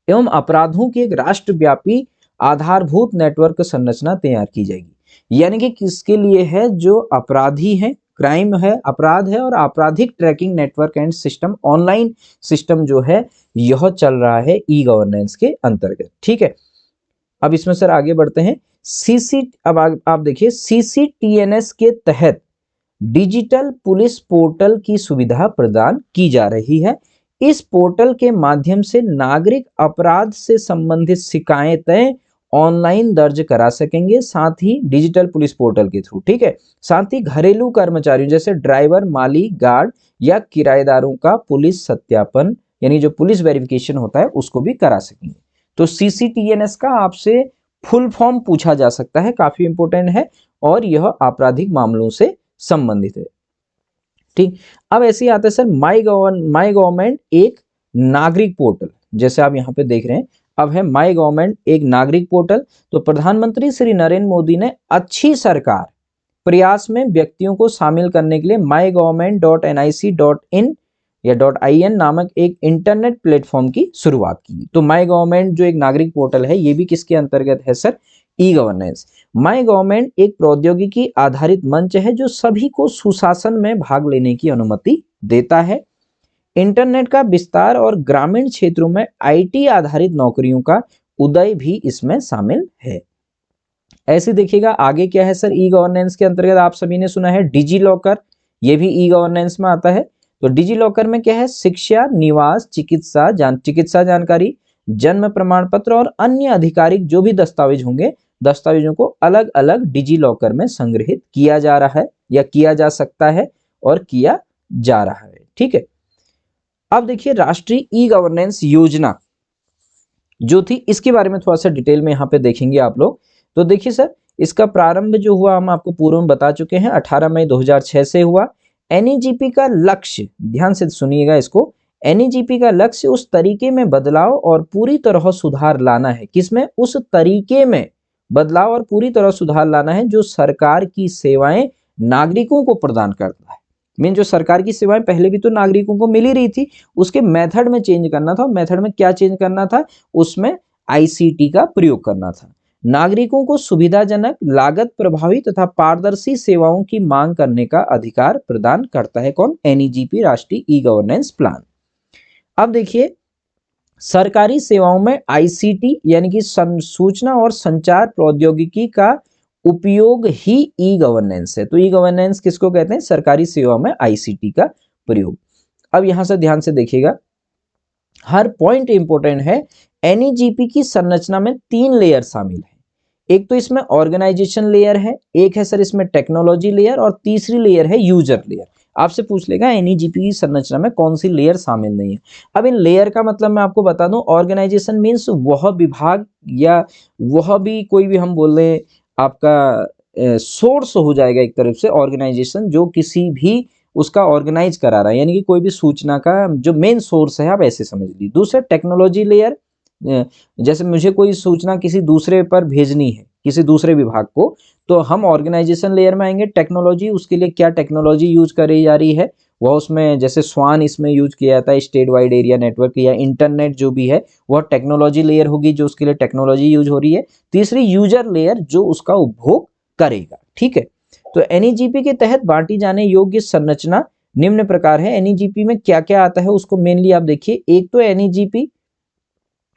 एवं अपराधों की एक राष्ट्रव्यापी आधारभूत नेटवर्क संरचना तैयार की जाएगी। यानी कि किसके लिए है? जो अपराधी हैं, क्राइम है, अपराध है, और आपराधिक tracking network and system, online system जो है यह चल रहा है ई गवर्नेंस के अंतर्गत। ठीक है, अब इसमें सर आगे बढ़ते हैं। अब आप देखिए, सीसीटीएनएस के तहत डिजिटल पुलिस पोर्टल की सुविधा प्रदान की जा रही है। इस पोर्टल के माध्यम से नागरिक अपराध से संबंधित शिकायतें ऑनलाइन दर्ज करा सकेंगे, साथ ही डिजिटल पुलिस पोर्टल के थ्रू। ठीक है, साथ ही घरेलू कर्मचारियों जैसे ड्राइवर, माली, गार्ड या किराएदारों का पुलिस सत्यापन, यानी जो पुलिस वेरिफिकेशन होता है, उसको भी करा सकेंगे। तो सीसीटीएनएस का आपसे फुल फॉर्म पूछा जा सकता है, काफी इंपॉर्टेंट है, और यह आपराधिक मामलों से संबंधित है। ठीक, अब ऐसे ही आता है सर माई गवर्नमेंट एक नागरिक पोर्टल, जैसे आप यहाँ पे देख रहे हैं, अब है माई गवर्नमेंट एक नागरिक पोर्टल। तो प्रधानमंत्री श्री नरेंद्र मोदी ने अच्छी सरकार प्रयास में व्यक्तियों को शामिल करने के लिए mygovernment.nic.in या .in नामक एक इंटरनेट प्लेटफॉर्म की शुरुआत की। तो माई गवर्नमेंट जो एक नागरिक पोर्टल है, ये भी किसके अंतर्गत है sir? E governance. My government एक प्रौद्योगिकी आधारित मंच है जो सभी को सुशासन में भाग लेने की अनुमति देता है। इंटरनेट का विस्तार और ग्रामीण क्षेत्रों में आईटी आधारित नौकरियों का उदय भी इसमें शामिल है। ऐसे देखिएगा आगे क्या है सर, ई गवर्नेंस के अंतर्गत आप सभी ने सुना है डिजी लॉकर, ये भी ई गवर्नेंस में आता है। तो डिजी लॉकर में क्या है? शिक्षा, निवास, चिकित्सा जानकारी, जन्म प्रमाण पत्र और अन्य आधिकारिक जो भी दस्तावेज होंगे, दस्तावेजों को अलग अलग डिजी लॉकर में संग्रहित किया जा रहा है, या किया जा सकता है और किया जा रहा है। ठीक है, अब देखिए राष्ट्रीय ई गवर्नेंस योजना जो थी, इसके बारे में थोड़ा सा डिटेल में यहाँ पे देखेंगे आप लोग। तो देखिए सर, इसका प्रारंभ जो हुआ हम आपको पूर्व में बता चुके हैं, 18 मई 2006 से हुआ। एनईजीपी का लक्ष्य, ध्यान से सुनिएगा इसको, एनईजीपी का लक्ष्य उस तरीके में बदलाव और पूरी तरह सुधार लाना है। किसमें? उस तरीके में बदलाव और पूरी तरह सुधार लाना है जो सरकार की सेवाएं नागरिकों को प्रदान करता है। मीन जो सरकार की सेवाएं पहले भी तो नागरिकों को मिल ही रही थी, उसके मेथड में चेंज करना था। मेथड में क्या चेंज करना था? उसमें आईसीटी का प्रयोग करना था। नागरिकों को सुविधाजनक, लागत प्रभावी तथा पारदर्शी सेवाओं की मांग करने का अधिकार प्रदान करता है। कौन? एनईजीपी, राष्ट्रीय ई गवर्नेंस प्लान। अब देखिए, सरकारी सेवाओं में आईसीटी यानी कि सूचना और संचार प्रौद्योगिकी का उपयोग ही ई गवर्नेंस है। तो ई गवर्नेंस किसको कहते हैं? सरकारी सेवा में आईसीटी का प्रयोग। अब यहां से ध्यान से देखिएगा, हर पॉइंट इंपॉर्टेंट है। एनईजीपी की संरचना में 3 लेयर शामिल है। एक तो इसमें ऑर्गेनाइजेशन लेयर है, एक है सर इसमें टेक्नोलॉजी लेयर, और तीसरी लेयर है यूजर लेयर। आपसे पूछ लेगा एनईजीपी की संरचना में कौन सी लेयर शामिल नहीं है। अब इन लेयर का मतलब मैं आपको बता दूं, ऑर्गेनाइजेशन मीन्स वह विभाग या वह भी कोई भी हम बोल रहे आपका सोर्स हो जाएगा एक तरफ से, ऑर्गेनाइजेशन जो किसी भी उसका ऑर्गेनाइज करा रहा है, यानी कि कोई भी सूचना का जो मेन सोर्स है, आप ऐसे समझ लीजिए। दूसरा टेक्नोलॉजी लेयर, जैसे मुझे कोई सूचना किसी दूसरे पर भेजनी है, किसी दूसरे विभाग को, तो हम ऑर्गेनाइजेशन लेयर में आएंगे। टेक्नोलॉजी, उसके लिए क्या टेक्नोलॉजी यूज करी जा रही है वह उसमें, जैसे स्वान इसमें यूज किया जाता है, स्टेट वाइड एरिया नेटवर्क, या इंटरनेट जो भी है वह टेक्नोलॉजी लेयर होगी जो उसके लिए टेक्नोलॉजी यूज हो रही है। तीसरी यूजर लेयर जो उसका उपभोग करेगा। ठीक है, तो एनईजीपी के तहत बांटी जाने योग्य संरचना निम्न प्रकार है। एनईजीपी में क्या क्या आता है उसको मेनली आप देखिए। एक तो एनईजीपी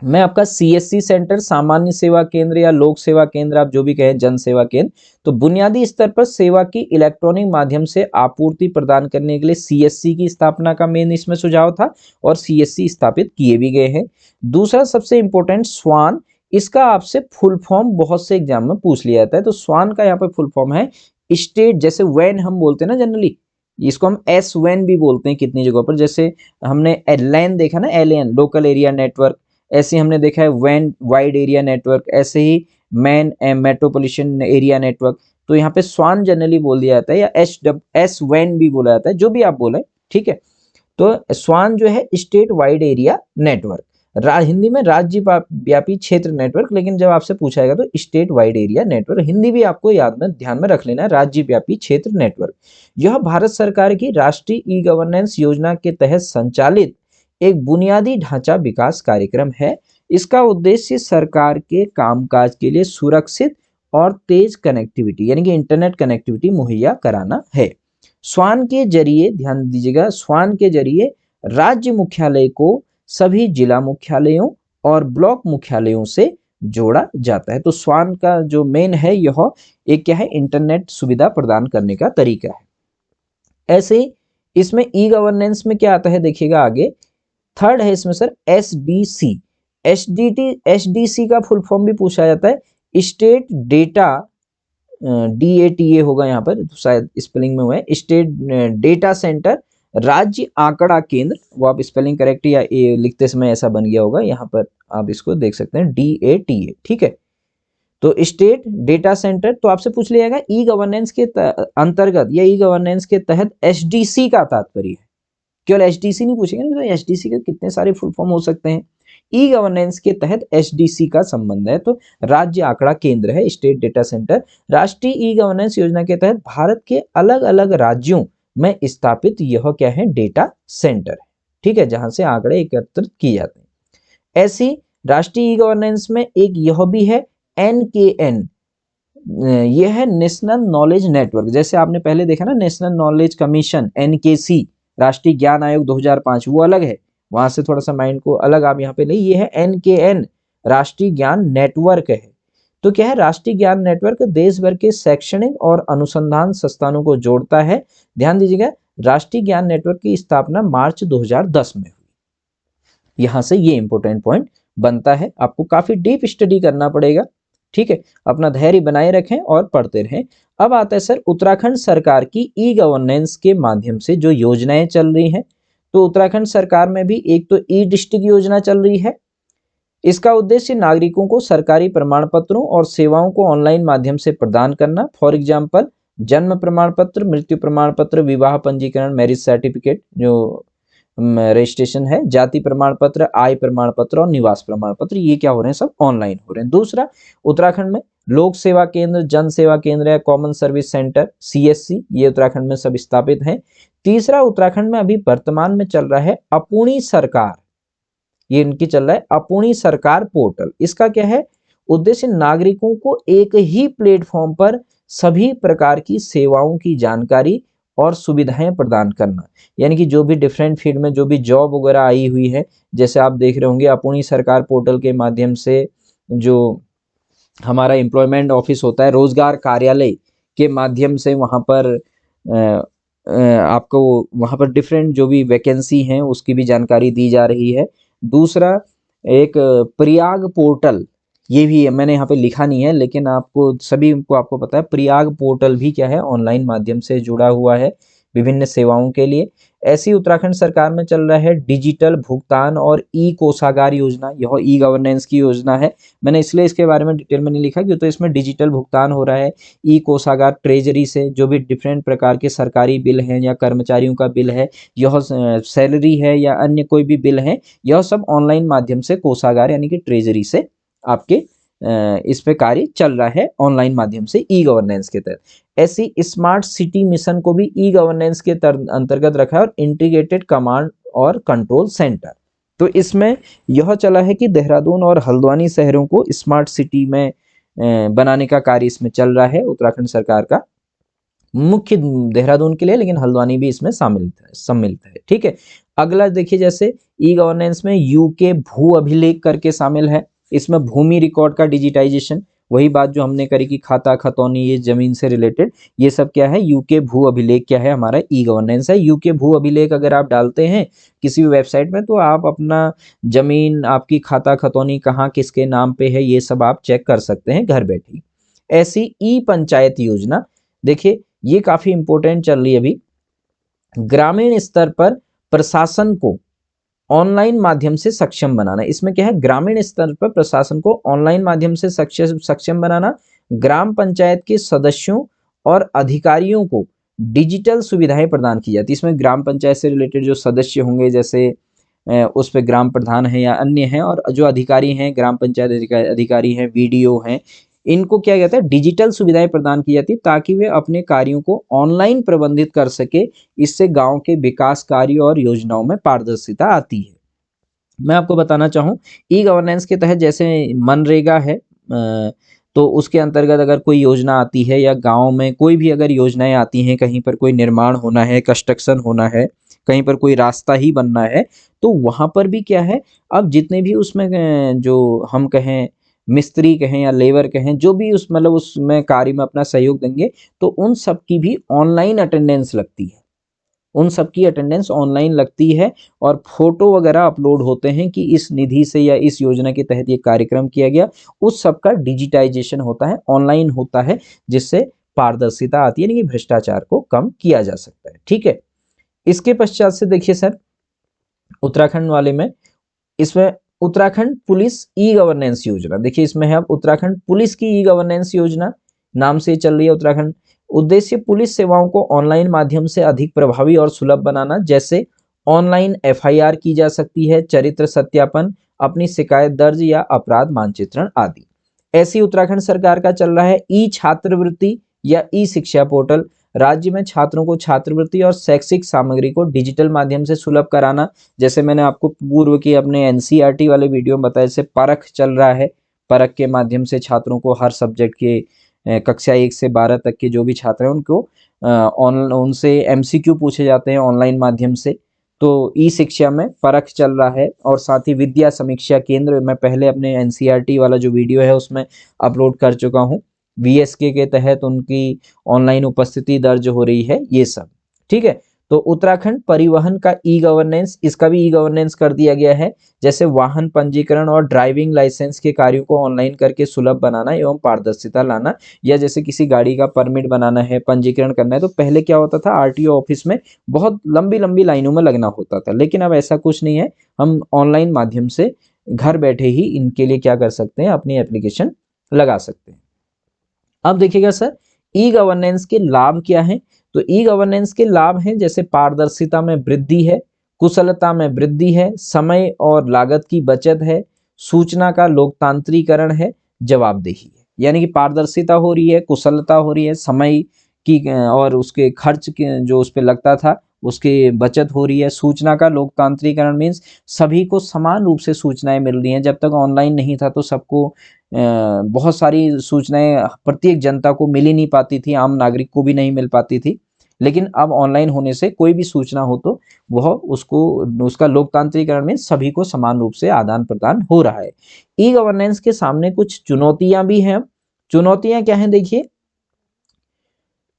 में आपका सीएससी सेंटर, सामान्य सेवा केंद्र या लोक सेवा केंद्र, आप जो भी कहें, जन सेवा केंद्र, तो बुनियादी स्तर पर सेवा की इलेक्ट्रॉनिक माध्यम से आपूर्ति प्रदान करने के लिए सीएससी की स्थापना का मेन इसमें सुझाव था और सीएससी स्थापित किए भी गए हैं। दूसरा सबसे इंपॉर्टेंट स्वान, इसका आपसे फुल फॉर्म बहुत से एग्जाम में पूछ लिया जाता है। तो स्वान का यहाँ पे फुल फॉर्म है स्टेट, जैसे वैन हम बोलते हैं ना जनरली, इसको हम एस वैन भी बोलते हैं कितनी जगहों पर। जैसे हमने लैन देखा ना, एलएन लोकल एरिया नेटवर्क, ऐसे ही हमने देखा है वैन वाइड एरिया नेटवर्क, ऐसे ही मैन मेट्रोपॉलिटन एरिया नेटवर्क। तो यहाँ पे स्वान जनरली बोल दिया जाता है या एस वैन भी बोला जाता है, जो भी आप बोले, ठीक है। तो स्वान जो है state wide area network, Hindi में राज्य व्यापी क्षेत्र नेटवर्क, लेकिन जब आपसे पूछा जाएगा तो state wide area network, Hindi भी आपको याद में ध्यान में रख लेना है, राज्य व्यापी क्षेत्र नेटवर्क। यह भारत सरकार की राष्ट्रीय ई गवर्नेंस योजना के तहत संचालित एक बुनियादी ढांचा विकास कार्यक्रम है। इसका उद्देश्य सरकार के कामकाज के लिए सुरक्षित और तेज कनेक्टिविटी यानी कि इंटरनेट कनेक्टिविटी मुहैया कराना है। स्वान के जरिए, ध्यान दीजिएगा, स्वान के जरिए राज्य मुख्यालय को सभी जिला मुख्यालयों और ब्लॉक मुख्यालयों से जोड़ा जाता है। तो स्वान का जो मेन है यह एक क्या है, इंटरनेट सुविधा प्रदान करने का तरीका है। ऐसे ही इसमें ई गवर्नेंस में क्या आता है देखिएगा आगे, थर्ड है इसमें सर एसडीसी। एसडीसी का फुल फॉर्म भी पूछा जाता है, स्टेट डेटा, DATA होगा यहाँ पर, शायद स्पेलिंग में हुआ है, स्टेट डेटा सेंटर राज्य आंकड़ा केंद्र, वो आप स्पेलिंग करेक्ट या लिखते समय ऐसा बन गया होगा, यहाँ पर आप इसको देख सकते हैं DATA, ठीक है। तो स्टेट डेटा सेंटर, तो आपसे पूछ लिया जाएगा ई गवर्नेंस के अंतर्गत या ई गवर्नेंस के तहत एसडीसी का तात्पर्य है। केवल एसडीसी नहीं पूछेंगे, तो एसडीसी के कितने सारे फुल फॉर्म हो सकते हैं। ई गवर्नेंस के तहत एसडीसी का संबंध है, तो राज्य आंकड़ा केंद्र है, स्टेट डेटा सेंटर। राष्ट्रीय ई गवर्नेंस योजना के तहत भारत के अलग अलग राज्यों में स्थापित यह क्या है, डेटा सेंटर है, ठीक है, जहां से आंकड़े एकत्रित किए जाते हैं। ऐसी राष्ट्रीय ई गवर्नेंस में एक यह भी है NKN, यह है नेशनल नॉलेज नेटवर्क। जैसे आपने पहले देखा ना नेशनल नॉलेज कमीशन NKC, राष्ट्रीय ज्ञान आयोग 2005, वो अलग है, वहां से थोड़ा सा माइंड को अलग आप यहाँ पे नहीं, ये है NKN राष्ट्रीय ज्ञान नेटवर्क है। तो क्या है, राष्ट्रीय ज्ञान नेटवर्क देश भर के शैक्षणिक और अनुसंधान संस्थानों को जोड़ता है। ध्यान दीजिएगा, राष्ट्रीय ज्ञान नेटवर्क की स्थापना मार्च 2010 में हुई। यहां से ये इंपॉर्टेंट पॉइंट बनता है, आपको काफी डीप स्टडी करना पड़ेगा, ठीक है। अपना धैर्य बनाए रखें और पढ़ते रहें। अब आता है सर उत्तराखंड सरकार की ई गवर्नेंस के माध्यम से जो योजनाएं चल रही हैं। तो उत्तराखंड सरकार में भी एक तो ई डिस्ट्रिक्ट योजना चल रही है। इसका उद्देश्य नागरिकों को सरकारी प्रमाण पत्रों और सेवाओं को ऑनलाइन माध्यम से प्रदान करना। फॉर एग्जाम्पल जन्म प्रमाण पत्र, मृत्यु प्रमाण पत्र, विवाह पंजीकरण, मैरिज सर्टिफिकेट जो रजिस्ट्रेशन है, जाति प्रमाण पत्र, आय प्रमाण पत्र और निवास प्रमाण पत्र, ये क्या हो रहे हैं, सब ऑनलाइन हो रहे हैं। दूसरा, उत्तराखंड में लोक सेवा केंद्र, जन सेवा केंद्र या कॉमन सर्विस सेंटर CSC, ये उत्तराखंड में सब स्थापित हैं। तीसरा, उत्तराखंड में अभी वर्तमान में चल रहा है अपनी सरकार, ये इनकी चल रहा है अपनी सरकार पोर्टल। इसका क्या है उद्देश्य, नागरिकों को एक ही प्लेटफॉर्म पर सभी प्रकार की सेवाओं की जानकारी और सुविधाएं प्रदान करना। यानी कि जो भी डिफरेंट फील्ड में जो भी जॉब वगैरह आई हुई है, जैसे आप देख रहे होंगे अपनी सरकार पोर्टल के माध्यम से जो हमारा एम्प्लॉयमेंट ऑफिस होता है, रोजगार कार्यालय के माध्यम से वहाँ पर आपको वहाँ पर डिफरेंट जो भी वैकेंसी हैं उसकी भी जानकारी दी जा रही है। दूसरा, एक प्रयाग पोर्टल, ये भी है, मैंने यहाँ पे लिखा नहीं है लेकिन आपको सभी को आपको पता है, प्रयाग पोर्टल भी क्या है, ऑनलाइन माध्यम से जुड़ा हुआ है विभिन्न सेवाओं के लिए। ऐसी उत्तराखंड सरकार में चल रहा है डिजिटल भुगतान और ई कोषागार योजना, यह ई गवर्नेंस की योजना है। मैंने इसलिए इसके बारे में डिटेल में नहीं लिखा क्योंकि तो इसमें डिजिटल भुगतान हो रहा है ई कोषागार, ट्रेजरी से जो भी डिफरेंट प्रकार के सरकारी बिल हैं या कर्मचारियों का बिल है, यह सैलरी है या अन्य कोई भी बिल है, यह सब ऑनलाइन माध्यम से कोषागार यानी कि ट्रेजरी से आपके इस पे कार्य चल रहा है ऑनलाइन माध्यम से ई गवर्नेंस के तहत। ऐसी स्मार्ट सिटी मिशन को भी ई गवर्नेंस के अंतर्गत रखा है और इंटीग्रेटेड कमांड और कंट्रोल सेंटर। तो इसमें यह चला है कि देहरादून और हल्द्वानी शहरों को स्मार्ट सिटी में बनाने का कार्य इसमें चल रहा है उत्तराखंड सरकार का। मुख्य देहरादून के लिए, लेकिन हल्द्वानी भी इसमें सम्मिलित है। ठीक है, अगला देखिए, जैसे ई गवर्नेंस में यूके भू अभिलेख करके शामिल है। इसमें भूमि रिकॉर्ड का डिजिटाइजेशन, वही बात जो हमने करी कि खाता खतौनी, ये जमीन से रिलेटेड, ये सब क्या है, यूके भू अभिलेख क्या है, हमारा ई गवर्नेंस है। यूके भू अभिलेख अगर आप डालते हैं किसी भी वेबसाइट में, तो आप अपना जमीन, आपकी खाता खतौनी कहाँ किसके नाम पे है, ये सब आप चेक कर सकते हैं घर बैठे। ऐसी ई पंचायत योजना, देखिए ये काफी इंपॉर्टेंट चल रही है अभी। ग्रामीण स्तर पर प्रशासन को ऑनलाइन माध्यम से सक्षम बनाना। इसमें क्या है, ग्रामीण स्तर पर प्रशासन को ऑनलाइन माध्यम से सक्षम बनाना। ग्राम पंचायत के सदस्यों और अधिकारियों को डिजिटल सुविधाएं प्रदान की जाती है। इसमें ग्राम पंचायत से रिलेटेड जो सदस्य होंगे, जैसे उस पे ग्राम प्रधान है या अन्य हैं, और जो अधिकारी हैं, ग्राम पंचायत अधिकारी हैं, वीडीओ हैं, इनको क्या कहता है, डिजिटल सुविधाएं प्रदान की जाती है ताकि वे अपने कार्यों को ऑनलाइन प्रबंधित कर सके। इससे गांव के विकास कार्यों और योजनाओं में पारदर्शिता आती है। मैं आपको बताना चाहूँ, ई गवर्नेंस के तहत जैसे मनरेगा है, तो उसके अंतर्गत अगर कोई योजना आती है, या गांव में कोई भी अगर योजनाएं आती हैं, कहीं पर कोई निर्माण होना है, कंस्ट्रक्शन होना है, कहीं पर कोई रास्ता ही बनना है, तो वहाँ पर भी क्या है, अब जितने भी उसमें जो हम कहें मिस्त्री कहें या लेबर कहें, जो भी उस मतलब उसमें कार्य में अपना सहयोग देंगे, तो उन सब की भी ऑनलाइन अटेंडेंस लगती है। उन सब की अटेंडेंस ऑनलाइन लगती है, और फोटो वगैरह अपलोड होते हैं कि इस निधि से या इस योजना के तहत ये कार्यक्रम किया गया। उस सब का डिजिटाइजेशन होता है, ऑनलाइन होता है, जिससे पारदर्शिता आती है, यानी कि भ्रष्टाचार को कम किया जा सकता है। ठीक है, इसके पश्चात से देखिए सर, उत्तराखंड वाले में, इसमें उत्तराखंड पुलिस ई गवर्नेंस योजना, देखिए इसमें है अब उत्तराखंड पुलिस की ई गवर्नेंस योजना, नाम से चल रही है उत्तराखंड। उद्देश्य पुलिस सेवाओं को ऑनलाइन माध्यम से अधिक प्रभावी और सुलभ बनाना, जैसे ऑनलाइन एफआईआर की जा सकती है, चरित्र सत्यापन, अपनी शिकायत दर्ज या अपराध मानचित्रण आदि। ऐसी उत्तराखंड सरकार का चल रहा है ई छात्रवृत्ति या ई शिक्षा पोर्टल। राज्य में छात्रों को छात्रवृत्ति और शैक्षिक सामग्री को डिजिटल माध्यम से सुलभ कराना। जैसे मैंने आपको पूर्व की अपने एनसीईआरटी वाले वीडियो में बताया, जैसे परख चल रहा है, परख के माध्यम से छात्रों को हर सब्जेक्ट के कक्षा 1 से 12 तक के जो भी छात्र हैं उनको उनसे एमसीक्यू पूछे जाते हैं ऑनलाइन माध्यम से। तो ई शिक्षा में परख चल रहा है, और साथ ही विद्या समीक्षा केंद्र, मैं पहले अपने एनसीईआरटी वाला जो वीडियो है उसमें अपलोड कर चुका हूँ। वीएसके के तहत उनकी ऑनलाइन उपस्थिति दर्ज हो रही है, ये सब। ठीक है, तो उत्तराखंड परिवहन का ई गवर्नेंस, इसका भी ई गवर्नेंस कर दिया गया है। जैसे वाहन पंजीकरण और ड्राइविंग लाइसेंस के कार्यों को ऑनलाइन करके सुलभ बनाना एवं पारदर्शिता लाना। या जैसे किसी गाड़ी का परमिट बनाना है, पंजीकरण करना है, तो पहले क्या होता था, आरटीओ ऑफिस में बहुत लंबी लंबी लाइनों में लगना होता था, लेकिन अब ऐसा कुछ नहीं है। हम ऑनलाइन माध्यम से घर बैठे ही इनके लिए क्या कर सकते हैं, अपनी एप्लीकेशन लगा सकते हैं। अब देखिएगा सर, ई गवर्नेंस के लाभ क्या हैं। तो ई गवर्नेंस के लाभ हैं, जैसे पारदर्शिता में वृद्धि है, कुशलता में वृद्धि है, समय और लागत की बचत है, सूचना का लोकतांत्रिकरण है, जवाबदेही है। यानी कि पारदर्शिता हो रही है, कुशलता हो रही है, समय की और उसके खर्च के जो उस पर लगता था उसकी बचत हो रही है। सूचना का लोकतांत्रिकरण मीन्स सभी को समान रूप से सूचनाएं मिल रही हैं। जब तक ऑनलाइन नहीं था तो सबको बहुत सारी सूचनाएं प्रत्येक जनता को मिल ही नहीं पाती थी, आम नागरिक को भी नहीं मिल पाती थी। लेकिन अब ऑनलाइन होने से कोई भी सूचना हो तो वह उसका लोकतांत्रिकरण में सभी को समान रूप से आदान प्रदान हो रहा है। ई गवर्नेंस के सामने कुछ चुनौतियां भी हैं। चुनौतियां क्या हैं, देखिए,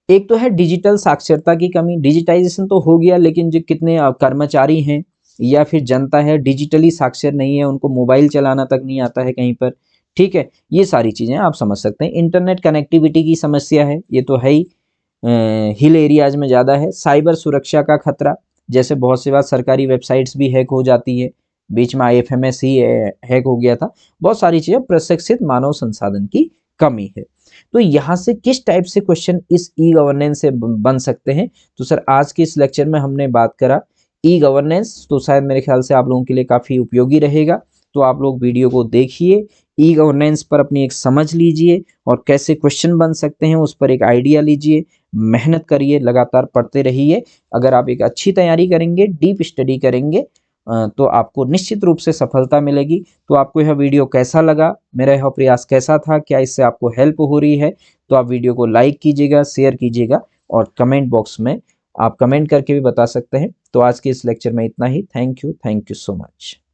एक तो है डिजिटल साक्षरता की कमी। डिजिटाइजेशन तो हो गया, लेकिन जो कितने कर्मचारी हैं या फिर जनता है डिजिटली साक्षर नहीं है, उनको मोबाइल चलाना तक नहीं आता है कहीं पर। ठीक है, ये सारी चीजें आप समझ सकते हैं। इंटरनेट कनेक्टिविटी की समस्या है, ये तो है ही, हिल एरियाज में ज़्यादा है। साइबर सुरक्षा का खतरा, जैसे बहुत सी बार सरकारी वेबसाइट्स भी हैक हो जाती है, बीच में IFMS ही हैक हो गया था। बहुत सारी चीज़ें, प्रशिक्षित मानव संसाधन की कमी है। तो यहाँ से किस टाइप से क्वेश्चन इस ई गवर्नेंस से बन सकते हैं, तो सर आज के इस लेक्चर में हमने बात करा ई गवर्नेंस, तो शायद मेरे ख्याल से आप लोगों के लिए काफ़ी उपयोगी रहेगा। तो आप लोग वीडियो को देखिए, ई गवर्नेंस पर अपनी एक समझ लीजिए, और कैसे क्वेश्चन बन सकते हैं उस पर एक आइडिया लीजिए, मेहनत करिए, लगातार पढ़ते रहिए। अगर आप एक अच्छी तैयारी करेंगे, डीप स्टडी करेंगे, तो आपको निश्चित रूप से सफलता मिलेगी। तो आपको यह वीडियो कैसा लगा, मेरा यह प्रयास कैसा था, क्या इससे आपको हेल्प हो रही है, तो आप वीडियो को लाइक कीजिएगा, शेयर कीजिएगा, और कमेंट बॉक्स में आप कमेंट करके भी बता सकते हैं। तो आज के इस लेक्चर में इतना ही। Thank you so much.